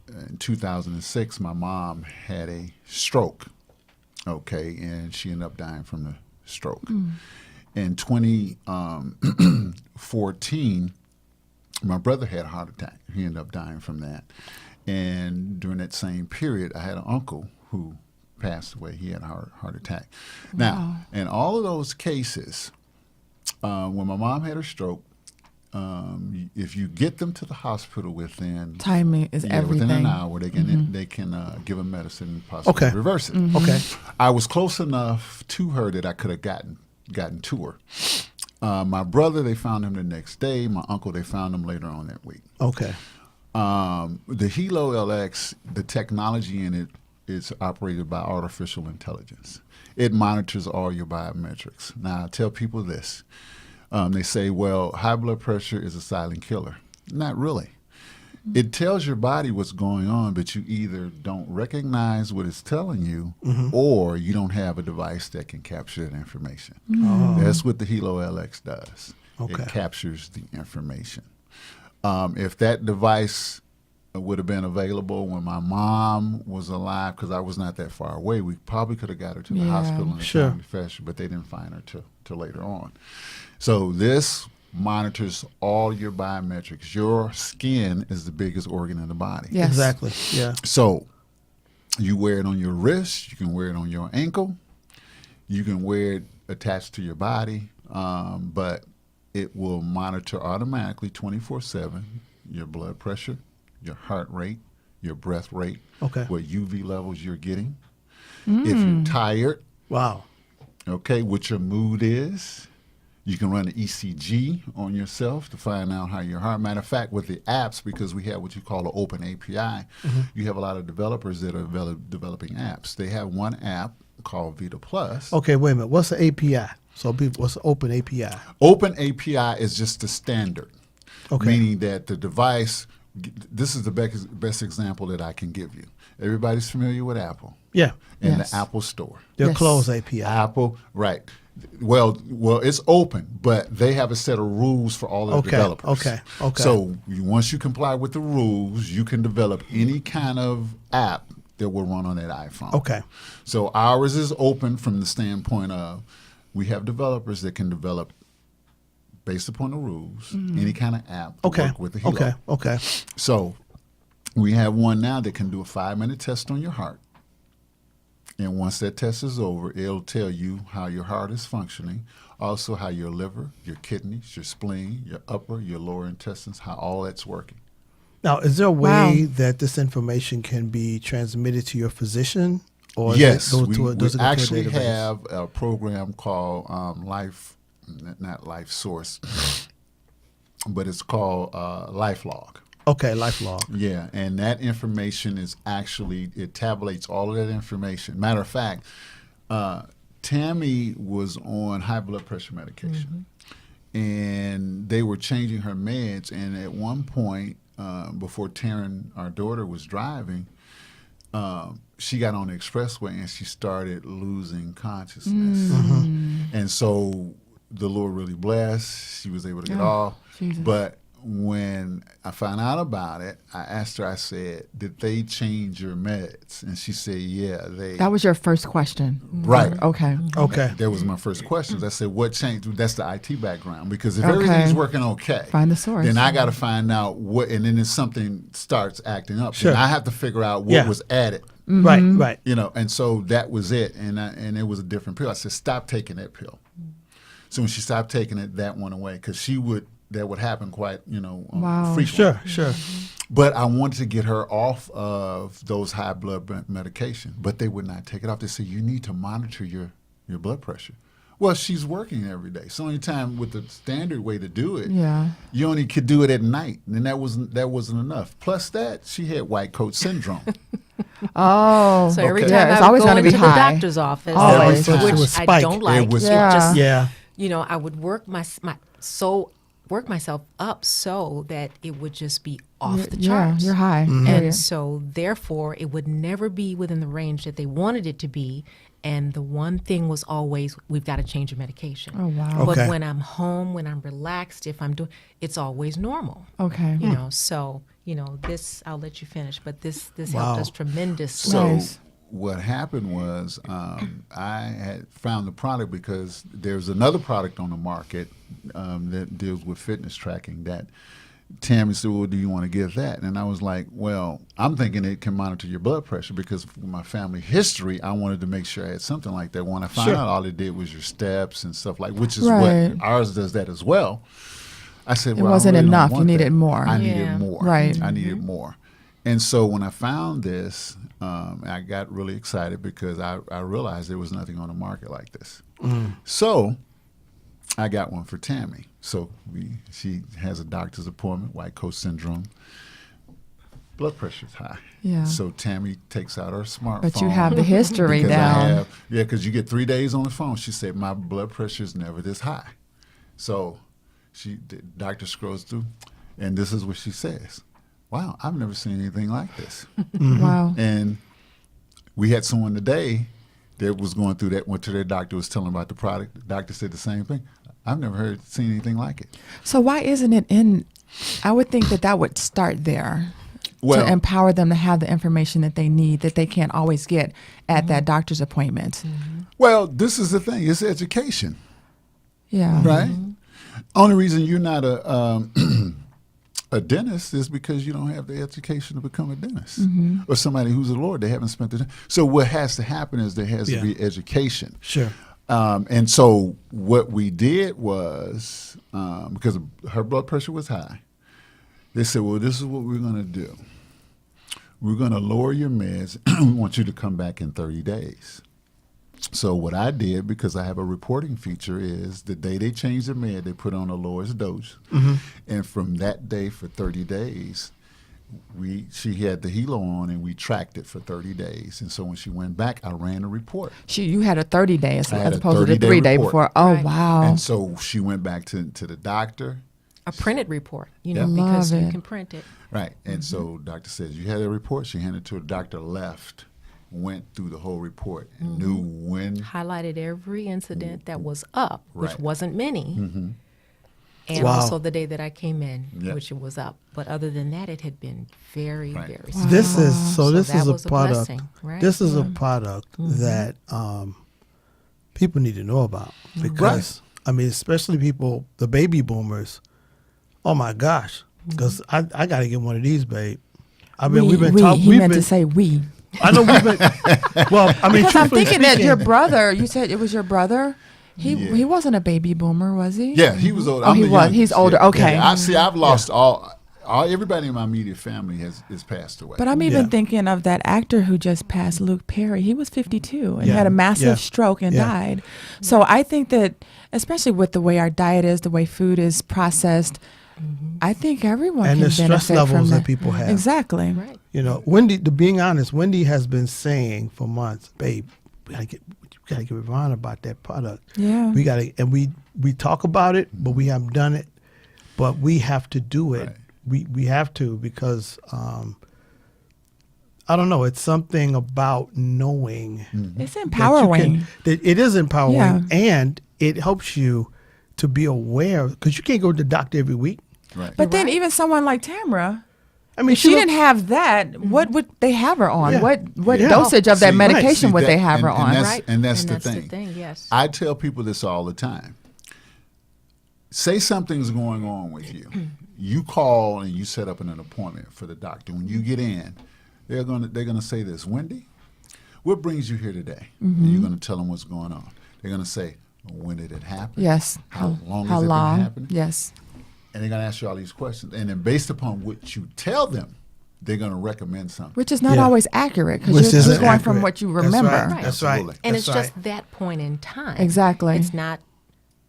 In 2006, my mom had a stroke, and she ended up dying from the stroke. In 2014, my brother had a heart attack. He ended up dying from that. And during that same period, I had an uncle who passed away. He had a heart attack. Now, in all of those cases, when my mom had her stroke, if you get them to the hospital within Timing is everything. within an hour, they can give them medicine and possibly reverse it. Okay. I was close enough to her that I could have gotten to her. My brother, they found him the next day. My uncle, they found him later on that week. Okay. The Hilo LX, the technology in it is operated by artificial intelligence. It monitors all your biometrics. Now, I tell people this. They say, well, high blood pressure is a silent killer. Not really. It tells your body what's going on, but you either don't recognize what it's telling you or you don't have a device that can capture that information. That's what the Hilo LX does. Okay. It captures the information. If that device would have been available when my mom was alive, because I was not that far away, we probably could have got her to the hospital in a timely fashion, but they didn't find her till later on. So this monitors all your biometrics. Your skin is the biggest organ in the body. Yes. Exactly. Yeah. So you wear it on your wrist. You can wear it on your ankle. You can wear it attached to your body, but it will monitor automatically 24/7 your blood pressure, your heart rate, your breath rate, what UV levels you're getting. If you're tired, Wow. what your mood is. You can run an ECG on yourself to find out how your heart. Matter of fact, with the apps, because we have what you call an open API, you have a lot of developers that are developing apps. They have one app called Vita Plus. Okay, wait a minute. What's the API? So what's the open API? Open API is just the standard, meaning that the device, this is the best example that I can give you. Everybody's familiar with Apple. Yeah. And the Apple Store. Their closed API. Apple, right. Well, it's open, but they have a set of rules for all of the developers. Okay. So once you comply with the rules, you can develop any kind of app that will run on that iPhone. Okay. So ours is open from the standpoint of we have developers that can develop based upon the rules any kind of app to work with the Hilo. Okay. So we have one now that can do a 5-minute test on your heart. And once that test is over, it'll tell you how your heart is functioning, also how your liver, your kidneys, your spleen, your upper, your lower intestines, how all that's working. Now, is there a way that this information can be transmitted to your physician? Or Yes, does it we go to a actually database? have a program called not Life Source, but it's called LifeLog. Okay, LifeLog. Yeah, and that information is actually, it tabulates all of that information. Matter of fact, Tammy was on high blood pressure medication, and they were changing her meds. And at one point, before Taryn, our daughter, was driving, she got on the expressway and she started losing consciousness. And so the Lord really blessed. She was able to get off. Jesus. But when I found out about it, I asked her, I said, did they change your meds? And she said, yeah, they. That was your first question. Right. Okay. Okay. That was my first question. I said, what changed? That's the IT background. Because if everything's working okay, find the source. then I got to find out what, and then if something starts acting up, Sure. then I have to figure out what was added. Right. Right. You know, and so that was it. And it was a different pill. I said, stop taking that pill. So when she stopped taking it, that went away because that would happen quite, frequently. Sure. But I wanted to get her off of those high blood medication, but they would not take it off. They said, you need to monitor your blood pressure. Well, she's working every day. So only time with the standard way to do it, you only could do it at night, and that wasn't enough. Plus that, she had white coat syndrome. Oh, So every Okay. time it's I would always go going to into be the high. doctor's office, Always. It was which I spiked. don't like, It was- it just, Yeah. I would work work myself up so that it would just be off the Yeah, charts. you're high. And so therefore it would never be within the range that they wanted it to be. And the one thing was always, we've got to change your medication. Oh, wow. But Okay. when I'm home, when I'm relaxed, if I'm doing, it's always normal. Okay. So, this, I'll let you finish, but this Wow. helped us tremendously. So Nice. what happened was I had found the product because there's another product on the market that deals with fitness tracking that Tammy said, well, do you want to get that? And I was like, well, I'm thinking it can monitor your blood pressure because of my family history, I wanted to make sure I had something like that. When I found out all it did was your steps and stuff which is Right. what ours does that as well. I said, well, wasn't I really don't enough. You want needed that. more. I Yeah. needed more. Right. I needed more. And so when I found this, I got really excited because I realized there was nothing on the market like this. So I got one for Tammy. So she has a doctor's appointment, white coat syndrome. Blood pressure's high. Yeah. So Tammy takes out her smartphone. But you have the history because down. because you get 3 days on the phone. She said, my blood pressure is never this high. So the doctor scrolls through, and this is what she says. Wow, I've never seen anything like this. Wow. And we had someone today that was going through that, went to their doctor, was telling about the product. The doctor said the same thing. I've never seen anything like it. So why isn't it in? I would think that would start there. Well, to empower them to have the information that they need that they can't always get at that doctor's appointment. well, this is the thing. It's education, Yeah. right? Only reason you're not a dentist is because you don't have the education to become a dentist, or somebody who's a lawyer. They haven't spent the. So what has to happen is there has to be education. Sure. And so what we did was, because her blood pressure was high, they said, well, this is what we're going to do. We're going to lower your meds. We want you to come back in 30 days. So what I did, because I have a reporting feature, is the day they changed the med, they put on the lowest dose. And from that day for 30 days, she had the Hilo on, and we tracked it for 30 days. And so when she went back, I ran a report. You had a 30 days I had as a opposed to the 30-day 3 day report. before. Oh, Right. wow. And so she went back to the doctor. A printed report, Yeah. because Love you it. can print it. Right. And so doctor says, you had a report. She handed it to her. Doctor left, went through the whole report, and knew when. Highlighted every incident that was up, which Right. wasn't many. And Wow. also the day that I came in, Yep. which it was up. But other than that, it had been very, Right. very This is So this that is a was a product. blessing, right? This is a product that people need to know about because I mean, especially people, the baby boomers. Oh my gosh, because I got to get one of these, babe. I mean, we've been talking. He meant to say we. I know we've been. Well, I mean, Because I'm truthfully thinking that speaking, your brother, you said it was your brother. Yeah. He wasn't a baby boomer, was he? Yeah, he was older. Oh, I'm he the was. youngest. He's older. Yeah. Okay. Yeah. I've lost all everybody in my immediate family has passed away. But I'm even Yeah. thinking of that actor who just passed, Luke Perry. He was 52 and Yeah. had a massive Yeah. stroke and Yeah. died. So I think that, especially with the way our diet is, the way food is processed, I think everyone and can the stress benefit levels from that people have. Exactly. right. You know, Wendy. To being honest, Wendy has been saying for months, "Babe, we gotta get with Ron about that product. Yeah. We gotta." And we talk about it, but we haven't done it. But we have to do it. Right. We have to because I don't know. It's something about knowing. It's that you empowering. that it is empowering, Yeah. and it helps you to be aware because you can't go to the doctor every week. Right. But then right. even someone like Tamara, I mean, if she look- didn't have that, what would they have her on? Yeah. What Yeah. dosage of that See, medication See, would that- they have her and on? that's- Right. And that's, And the, that's the thing. thing, yes. I tell people this all the time. Say something's going on with you. You call and you set up an appointment for the doctor. When you get in, they're gonna say this, Wendy, what brings you here today? And you're gonna tell them what's going on. They're gonna say, when did it happen? Yes. How long How has it long? been happening? Yes. And they're gonna ask you all these questions. And then based upon what you tell them, they're gonna recommend something. Which is not Yeah. always accurate because Which you're isn't just going from accurate. what you That's remember. right. Right. That's right. Absolutely. And That's it's right. just that point in time. Exactly. It's not,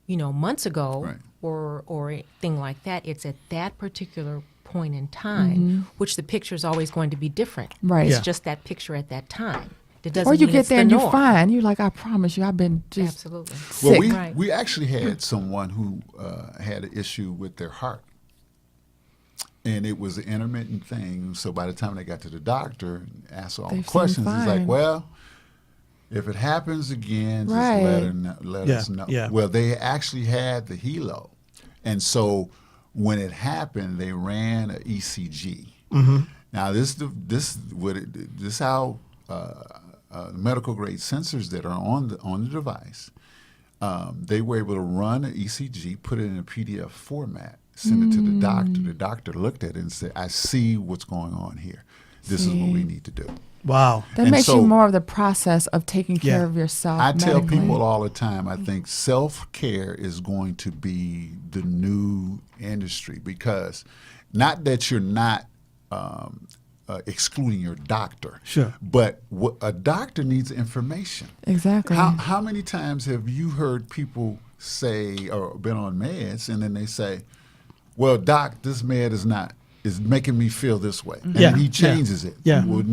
months ago Right. or a thing like that. It's at that particular point in time, which the picture is always going to be different. Right. It's Yeah. just that picture at that time. It doesn't Or you mean get it's there the and you're norm. fine. You're like, I promise you, I've been just Absolutely. Well, sick. we, Right. we actually had someone who had an issue with their heart. And it was an intermittent thing. So by the time they got to the doctor and asked all They the seemed questions, he's like, fine. well, if it happens again, just Right. let Yeah, us know. yeah. Well, they actually had the helo. And so when it happened, they ran an ECG. Now, this is how medical grade sensors that are on the device. They were able to run an ECG, put it in a PDF format, send it to the doctor. The doctor looked at it and said, I see what's going on here. This is what we need to do. Wow. That And makes so- you more of the process of taking care Yeah. of yourself. I tell medically. people all the time, I think self-care is going to be the new industry because not that you're not excluding your doctor. Sure. But a doctor needs information. Exactly. How many times have you heard people say or been on meds and then they say, well, doc, this med is making me feel this way. And Yeah, he yeah, changes it. yeah. Well,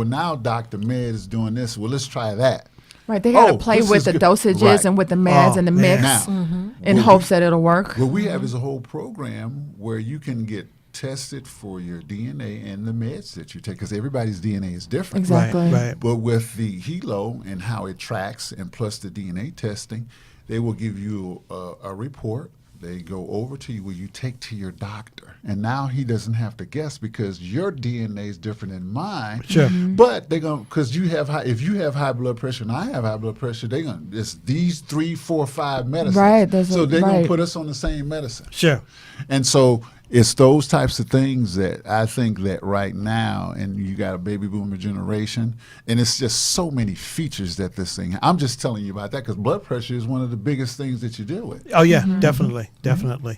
now Dr. Med is doing this. Well, let's try that. Right. They got to Oh, play this with is the good. dosages Right. and with the meds Oh, and the man. mix Now, in what hopes that it'll work. What we have is a whole program where you can get tested for your DNA and the meds that you take because everybody's DNA is different. Exactly. Right. But with the helo and how it tracks and plus the DNA testing, they will give you a report. They go over to you where you take to your doctor. And now he doesn't have to guess because your DNA is different than mine. Sure. But they're going to, because if you have high blood pressure and I have high blood pressure, they're going to, it's these 3, 4, 5 medicines. Right, So they're going right. to put us on the same medicine. Sure. And so it's those types of things that I think that right now, and you got a baby boomer generation, and it's just so many features that this thing. I'm just telling you about that because blood pressure is one of the biggest things that you deal with. Oh yeah, definitely, definitely.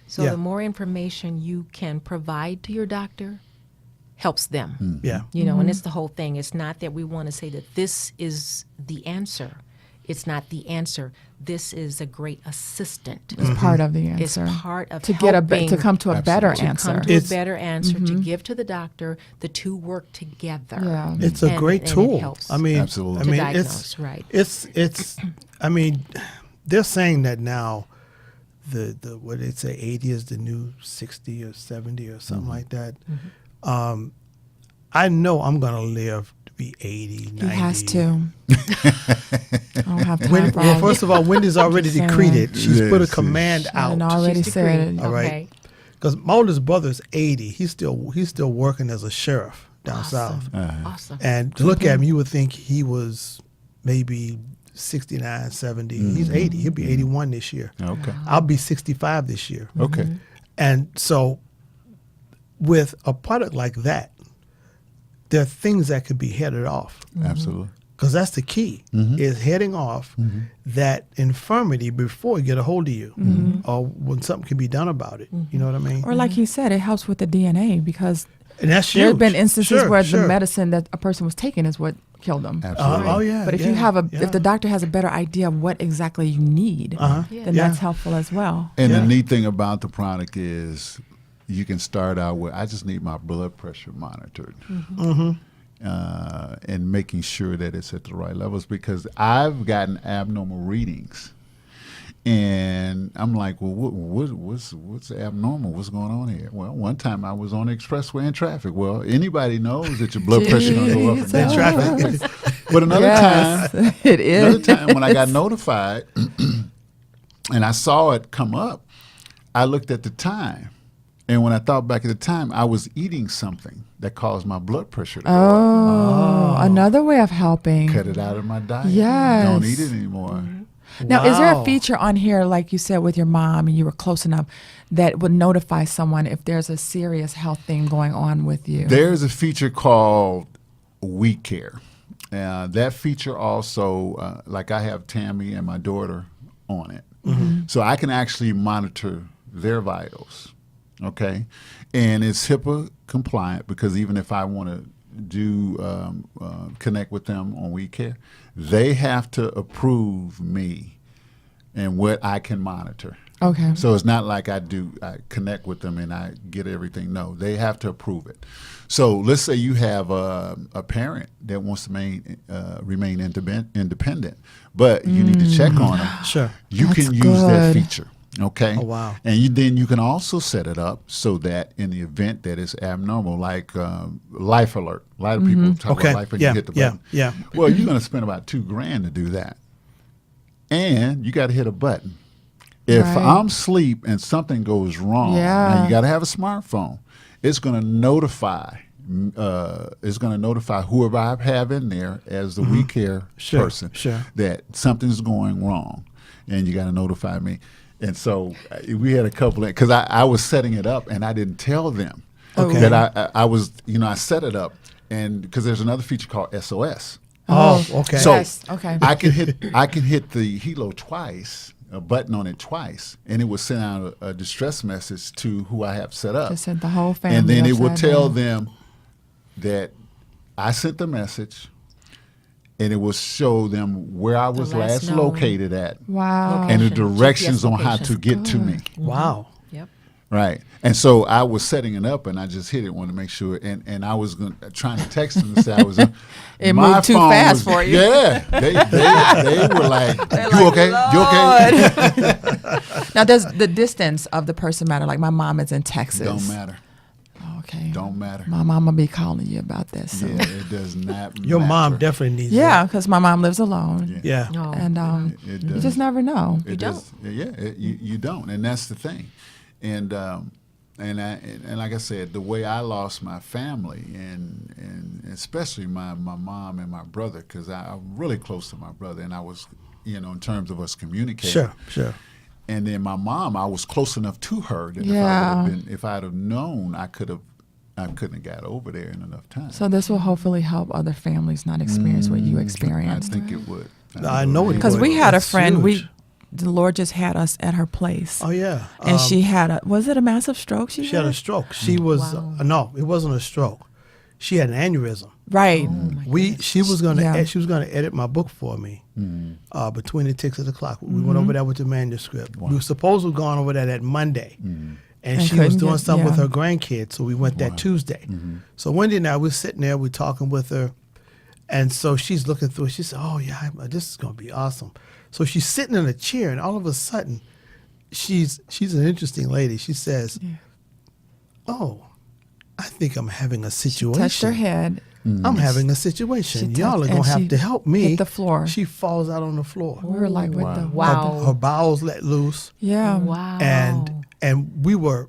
So Yeah. the more information you can provide to your doctor helps them. Yeah. And it's the whole thing. It's not that we want to say that this is the answer. It's not the answer. This is a great assistant. It's part of the It's answer. part of to get helping to come to a better Absolutely. answer. come to It's- a better answer to give to the doctor. The two work together. Yeah. It's a And- great and it tool. helps I mean, Absolutely. I to mean, diagnose, right. It's. I mean, they're saying that now. The what they say 80 is the new 60 or 70 or something like that. I know I'm gonna live to be 80, 90. He has to. I don't have time Well, for all first of all, Wendy's already saying. decreed. She's put a Yes, command Shannon out. already She's said decreed. it. All right. Okay. Because my oldest brother's 80. He's still working as a sheriff down south. Awesome. And to look at him, you would think he was maybe 69, 70. He's 80. He'll be 81 this year. Okay. I'll be 65 this year. Okay. And so with a product like that, there are things that could be headed off. Absolutely. Because that's the key, is heading off that infirmity before it get a hold of you or when something can be done about it. You know what I mean? Or like he said, it helps with the DNA because And that's there have huge. been instances Sure, where sure. the medicine that a person was taking is what killed them. Absolutely. Oh, yeah. But if yeah, you have yeah. if the doctor has a better idea of what exactly you need, then Yeah. that's helpful as well. And Yeah. the neat thing about the product is you can start out with, I just need my blood pressure monitored. And making sure that it's at the right levels because I've gotten abnormal readings. And I'm like, well, what's abnormal? What's going on here? Well, one time I was on the expressway in traffic. Well, anybody knows that your blood pressure going to go up and down. In traffic. But another Yes, time, it is. another time when I got notified and I saw it come up, I looked at the time. And when I thought back at the time, I was eating something that caused my blood pressure to go Oh, another way of helping. up. Cut it out of my diet. Yes. Don't eat it anymore. Now, is there a Wow. feature on here, like you said with your mom and you were close enough, that would notify someone if there's a serious health thing going on with you? There's a feature called We Care. That feature also, like I have Tammy and my daughter on it. So I can actually monitor their vitals, okay? And it's HIPAA compliant because even if I want to do connect with them on We Care, they have to approve me and what I can monitor. Okay. So it's not like I connect with them and I get everything. No, they have to approve it. So let's say you have a parent that wants to remain independent, but you need to check on them. Sure. You That's can use that good. feature. Okay. Oh, wow. And then you can also set it up so that in the event that it's abnormal, like life alert. A lot of people talk Okay. about life and Yeah, you hit the yeah, button. yeah. Well, you're going to spend about $2,000 to do that, and you got to hit a button. If Right. I'm asleep and something goes wrong, Yeah. and you got to have a smartphone, it's going to notify. It's going to notify whoever I have in there as the We Care Sure, person sure. that something's going wrong, and you got to notify me. And so we had a couple of, because I was setting it up and I didn't tell them Okay. that I was, I set it up, and because there's another feature called SOS. Oh, okay. So Yes, okay. I can hit the helo twice, a button on it twice, and it will send out a distress message to who I have set up. Just sent the whole family. And then it will upside tell down. them that I sent the message, and it will show them where I was last last known located at, Wow. and the Location, directions GPS on how location. to get to me. Wow. Yep. Right. And so I was setting it up, and I just hit it, wanted to make sure. And I was trying to text them and say I was. It my moved too phone fast for you. Yeah. They were like, you okay? You okay? Now, does the distance of the person matter? Like my mom is in Texas. Don't matter. Okay. Don't matter. My mom will be calling you about this. So. Yeah, it does not Your mom matter. definitely needs Yeah, because my mom lives alone. Yeah. Oh, And It you does. just never know. It does. Yeah, you don't, and that's the thing. And like I said, the way I lost my family, and especially my mom and my brother, because I'm really close to my brother, and I was, in terms of us communicating. Sure. And then my mom, I was close enough to her that Yeah. if I'd have known, I couldn't have got over there in enough time. So this will hopefully help other families not experience what you I experienced. think it would. I know it Because would. we had a That's friend, huge. the Lord just had us at her place. Oh yeah. And she had was it a massive stroke she had a stroke. She was no, it wasn't a stroke. She had an aneurysm. Right. She was gonna Yeah. she was gonna edit my book for me between the ticks of the clock. We went over that with the manuscript. We were supposed to have gone over that Monday. And she was couldn't doing get- something with yeah. her grandkids, so we went that Tuesday. So Wendy and I were sitting there, we're talking with her, and so she's looking through it. She said, "Oh yeah, this is gonna be awesome." So she's sitting in a chair, and all of a sudden, she's an interesting lady. She says, "Oh, I think I'm having a situation." Touched her head. I'm having a situation. She Y'all are touched- gonna and have she to help me. hit the floor. She falls out on the floor. We were like, what the? Wow. Her bowels let loose, Yeah. Wow. and we were.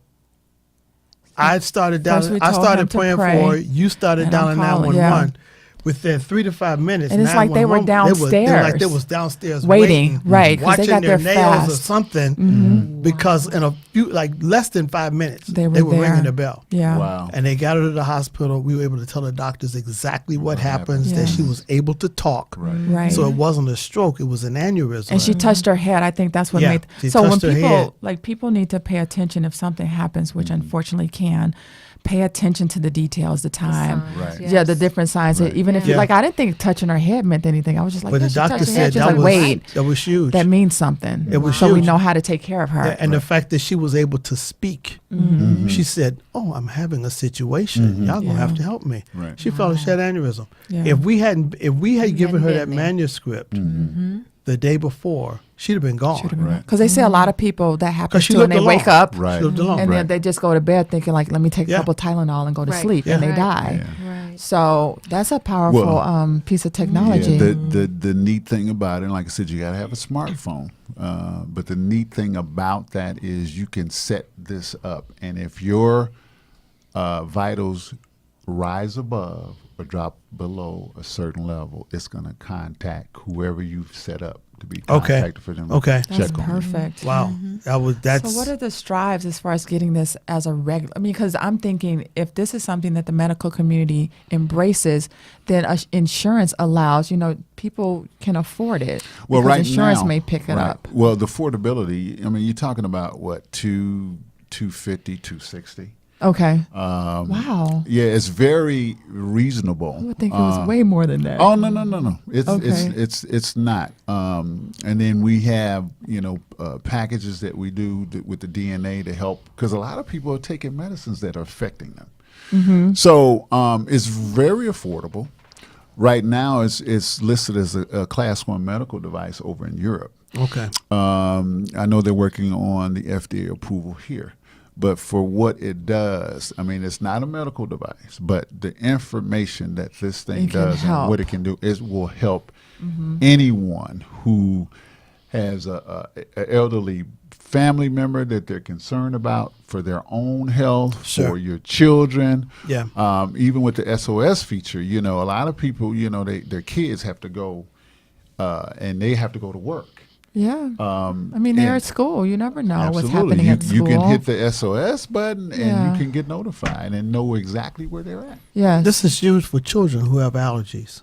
I started down. First we I told started him to praying pray, for her. You started and dialing I'm calling, 911. Within 3 to 5 minutes, And it's like they were 911 they were like they downstairs was downstairs waiting, right, 'cause watching they got their there nails or fast. something, because in a few, like less than 5 minutes, They were ringing there. the bell. Yeah. Wow. And they got her to the hospital. We were able to tell the doctors exactly what happens, happened. that she Yeah. was able to talk. Right. So it wasn't a stroke, it was an aneurysm. And she touched her head. I think that's what Yeah, made. she So when touched her people head. people need to pay attention if something happens, which unfortunately can. Pay attention to the details, the time, signs, yeah, the yes. different signs. Right. Even if you Yeah. like, I didn't think touching her head meant anything. I was just like, But yeah, the she touched doctor her head. said She was that like, was wait, that was huge. that means something. It was so we huge. know how to take care of her. And the fact that she was able to speak, she said, "Oh, I'm having a situation. Y'all gonna have to help me." Right. She felt like she had aneurysm. Yeah. If we had given her hadn't that been there. manuscript the day before, she'd have been gone. Right. Because they say a lot of people that happens she to and lived they wake alone. up Right. She lived alone. and Right. then they just go to bed thinking like, let me take a Yeah. couple Tylenol and go to Right. sleep, and they Right. die. Yeah. Right. Right. So that's a powerful piece of technology. Yeah, the neat thing about it, like I said, you got to have a smartphone. But the neat thing about that is you can set this up, and if your vitals rise above or drop below a certain level, it's going to contact whoever you've set up to be contacted for them. Okay. to That's check on you. perfect. Wow. That's So what are the strives as far as getting this as a regular? I mean, because I'm thinking if this is something that the medical community embraces, then insurance allows, people can afford it. Well, because right insurance now, may pick it right. up. Well, the affordability. I mean, you're talking about what, $250, $260. Okay. Wow. Yeah, it's very reasonable. I would think it was way more than that. Oh no! It's Okay. it's not. And then we have packages that we do with the DNA to help, because a lot of people are taking medicines that are affecting them. Mm-hmm. So it's very affordable. Right now, it's listed as a Class 1 medical device over in Europe. okay. I know they're working on the FDA approval here. But for what it does, I mean, it's not a medical device, but the information that this thing It can does and help. what it can do will help anyone who has a elderly family member that they're concerned about for their own health, Sure. for your children. Yeah. Even with the SOS feature, a lot of people, their kids have to go and they have to go to work. Yeah. I mean, they're and- at school. You never know what's Absolutely. happening at You school. can hit the SOS button and Yeah. you can get notified and know exactly where they're at. Yes. This is huge for children who have allergies.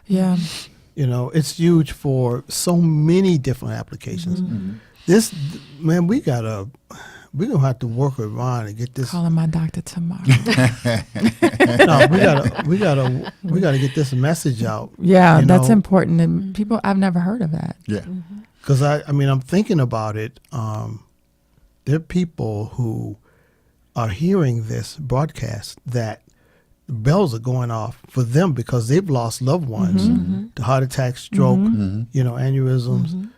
Yeah. It's huge for so many different applications. This, man, we're gonna have to work with Ron and get this. Calling my doctor tomorrow. No, we gotta get this message out. Yeah, you that's know, important. And people, I've never heard of that. Yeah. Because I mean, I'm thinking about it. There are people who are hearing this broadcast that the bells are going off for them because they've lost loved ones to heart attack, stroke, aneurysms,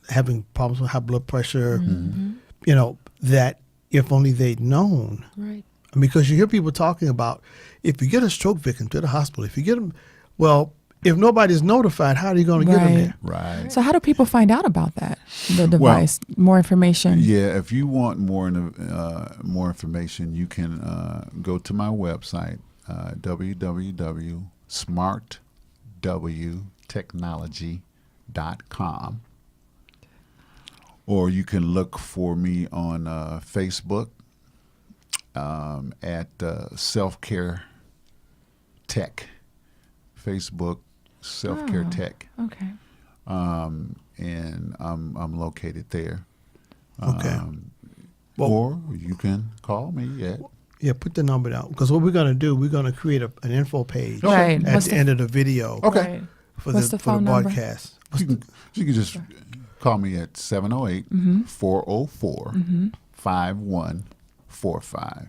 having problems with high blood pressure. That if only they'd known. Right. Because you hear people talking about if you get a stroke victim to the hospital, if you get them, well, if nobody's notified, how are you going to get them Right. there? Right. So how do people find out about that? The device, more information. Yeah, if you want more information, you can go to my website, www.smartwtechnology.com. Or you can look for me on Facebook at Self-Care Tech. Facebook Self-Care Tech. Okay. And I'm located there. Okay. Well- Or you can call me at Yeah, put the number down. Because what we're going to do, we're going to create an info page Right. at What's the the- end of the video Okay. Right. for What's the the phone number? broadcast. you can just call me at 708-404-5145.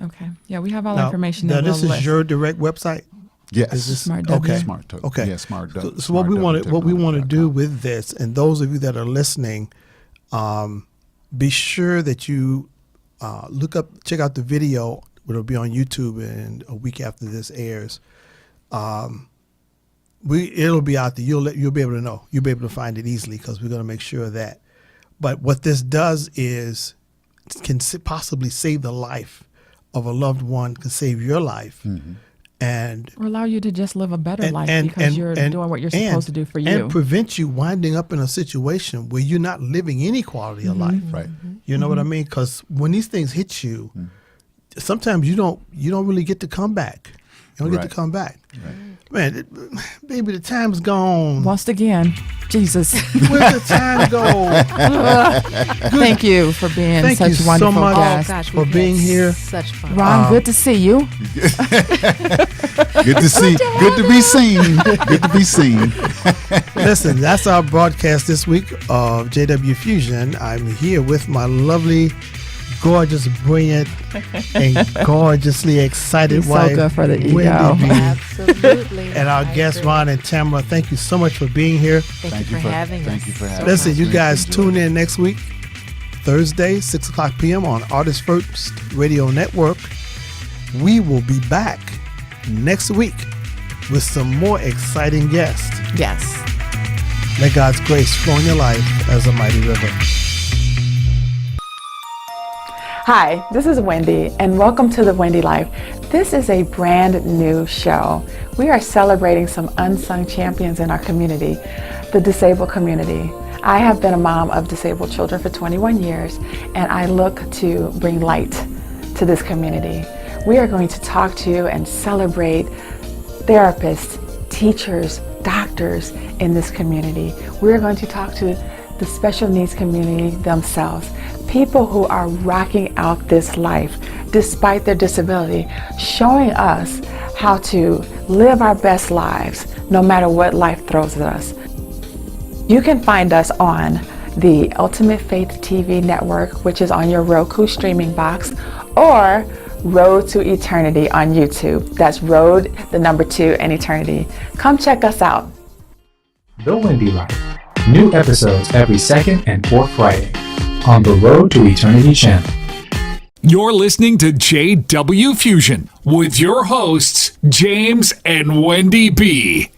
Okay. Yeah, we have all the Now, information now that this we'll is list. your direct website? Yes. Is this Smart okay? W. Smart Tech. Okay. Yeah, Smart So what we want to do with this, and those of you that are listening, be sure that you check out the video. It'll be on YouTube, and a week after this airs, it'll be out there. You'll be able to know. You'll be able to find it easily because we're going to make sure of that. But what this does is can possibly save the life of a loved one, can save your life, and Or allow you to just live a better life because you're doing what you're supposed to do for you. and prevent you winding up in a situation where you're not living any quality of life. Right. You know what I mean? Because when these things hit you, sometimes you don't really get to come back. You don't get Right. to come back. Man, baby, the time's gone. Once again, Jesus. Where's the time go? Thank you for being Thank such you so wonderful much. guests. Gosh, for we've being had here. Such fun. Ron, good to see you. Good to see. Good to be seen. Good to be seen. Listen, that's our broadcast this week of JW Fusion. I'm here with my lovely, gorgeous, brilliant, and gorgeously excited He's so wife, good for the ego. Wendy B. Absolutely. And our I guests, agree. Ron and Tamara. Thank you so much for being here. Thank you for having us. Thank you for having Listen, us. you We guys enjoyed tune it. in next week, Thursday, 6 o'clock p.m. on Artist First Radio Network. We will be back next week with some more exciting guests. Yes. Let God's grace flow in your life as a mighty river. Hi, this is Wendy, and welcome to The Wendy Life. This is a brand new show. We are celebrating some unsung champions in our community, the disabled community. I have been a mom of disabled children for 21 years, and I look to bring light to this community. We are going to talk to and celebrate therapists, teachers, doctors in this community. We're going to talk to the special needs community themselves, people who are rocking out this life despite their disability, showing us how to live our best lives no matter what life throws at us. You can find us on the Ultimate Faith TV network, which is on your Roku streaming box, or Road to Eternity on YouTube. That's Road, the number 2, and Eternity. Come check us out. The Wendy Life. New episodes every second and fourth Friday on the Road to Eternity channel. You're listening to JW Fusion with your hosts, James and Wendy B.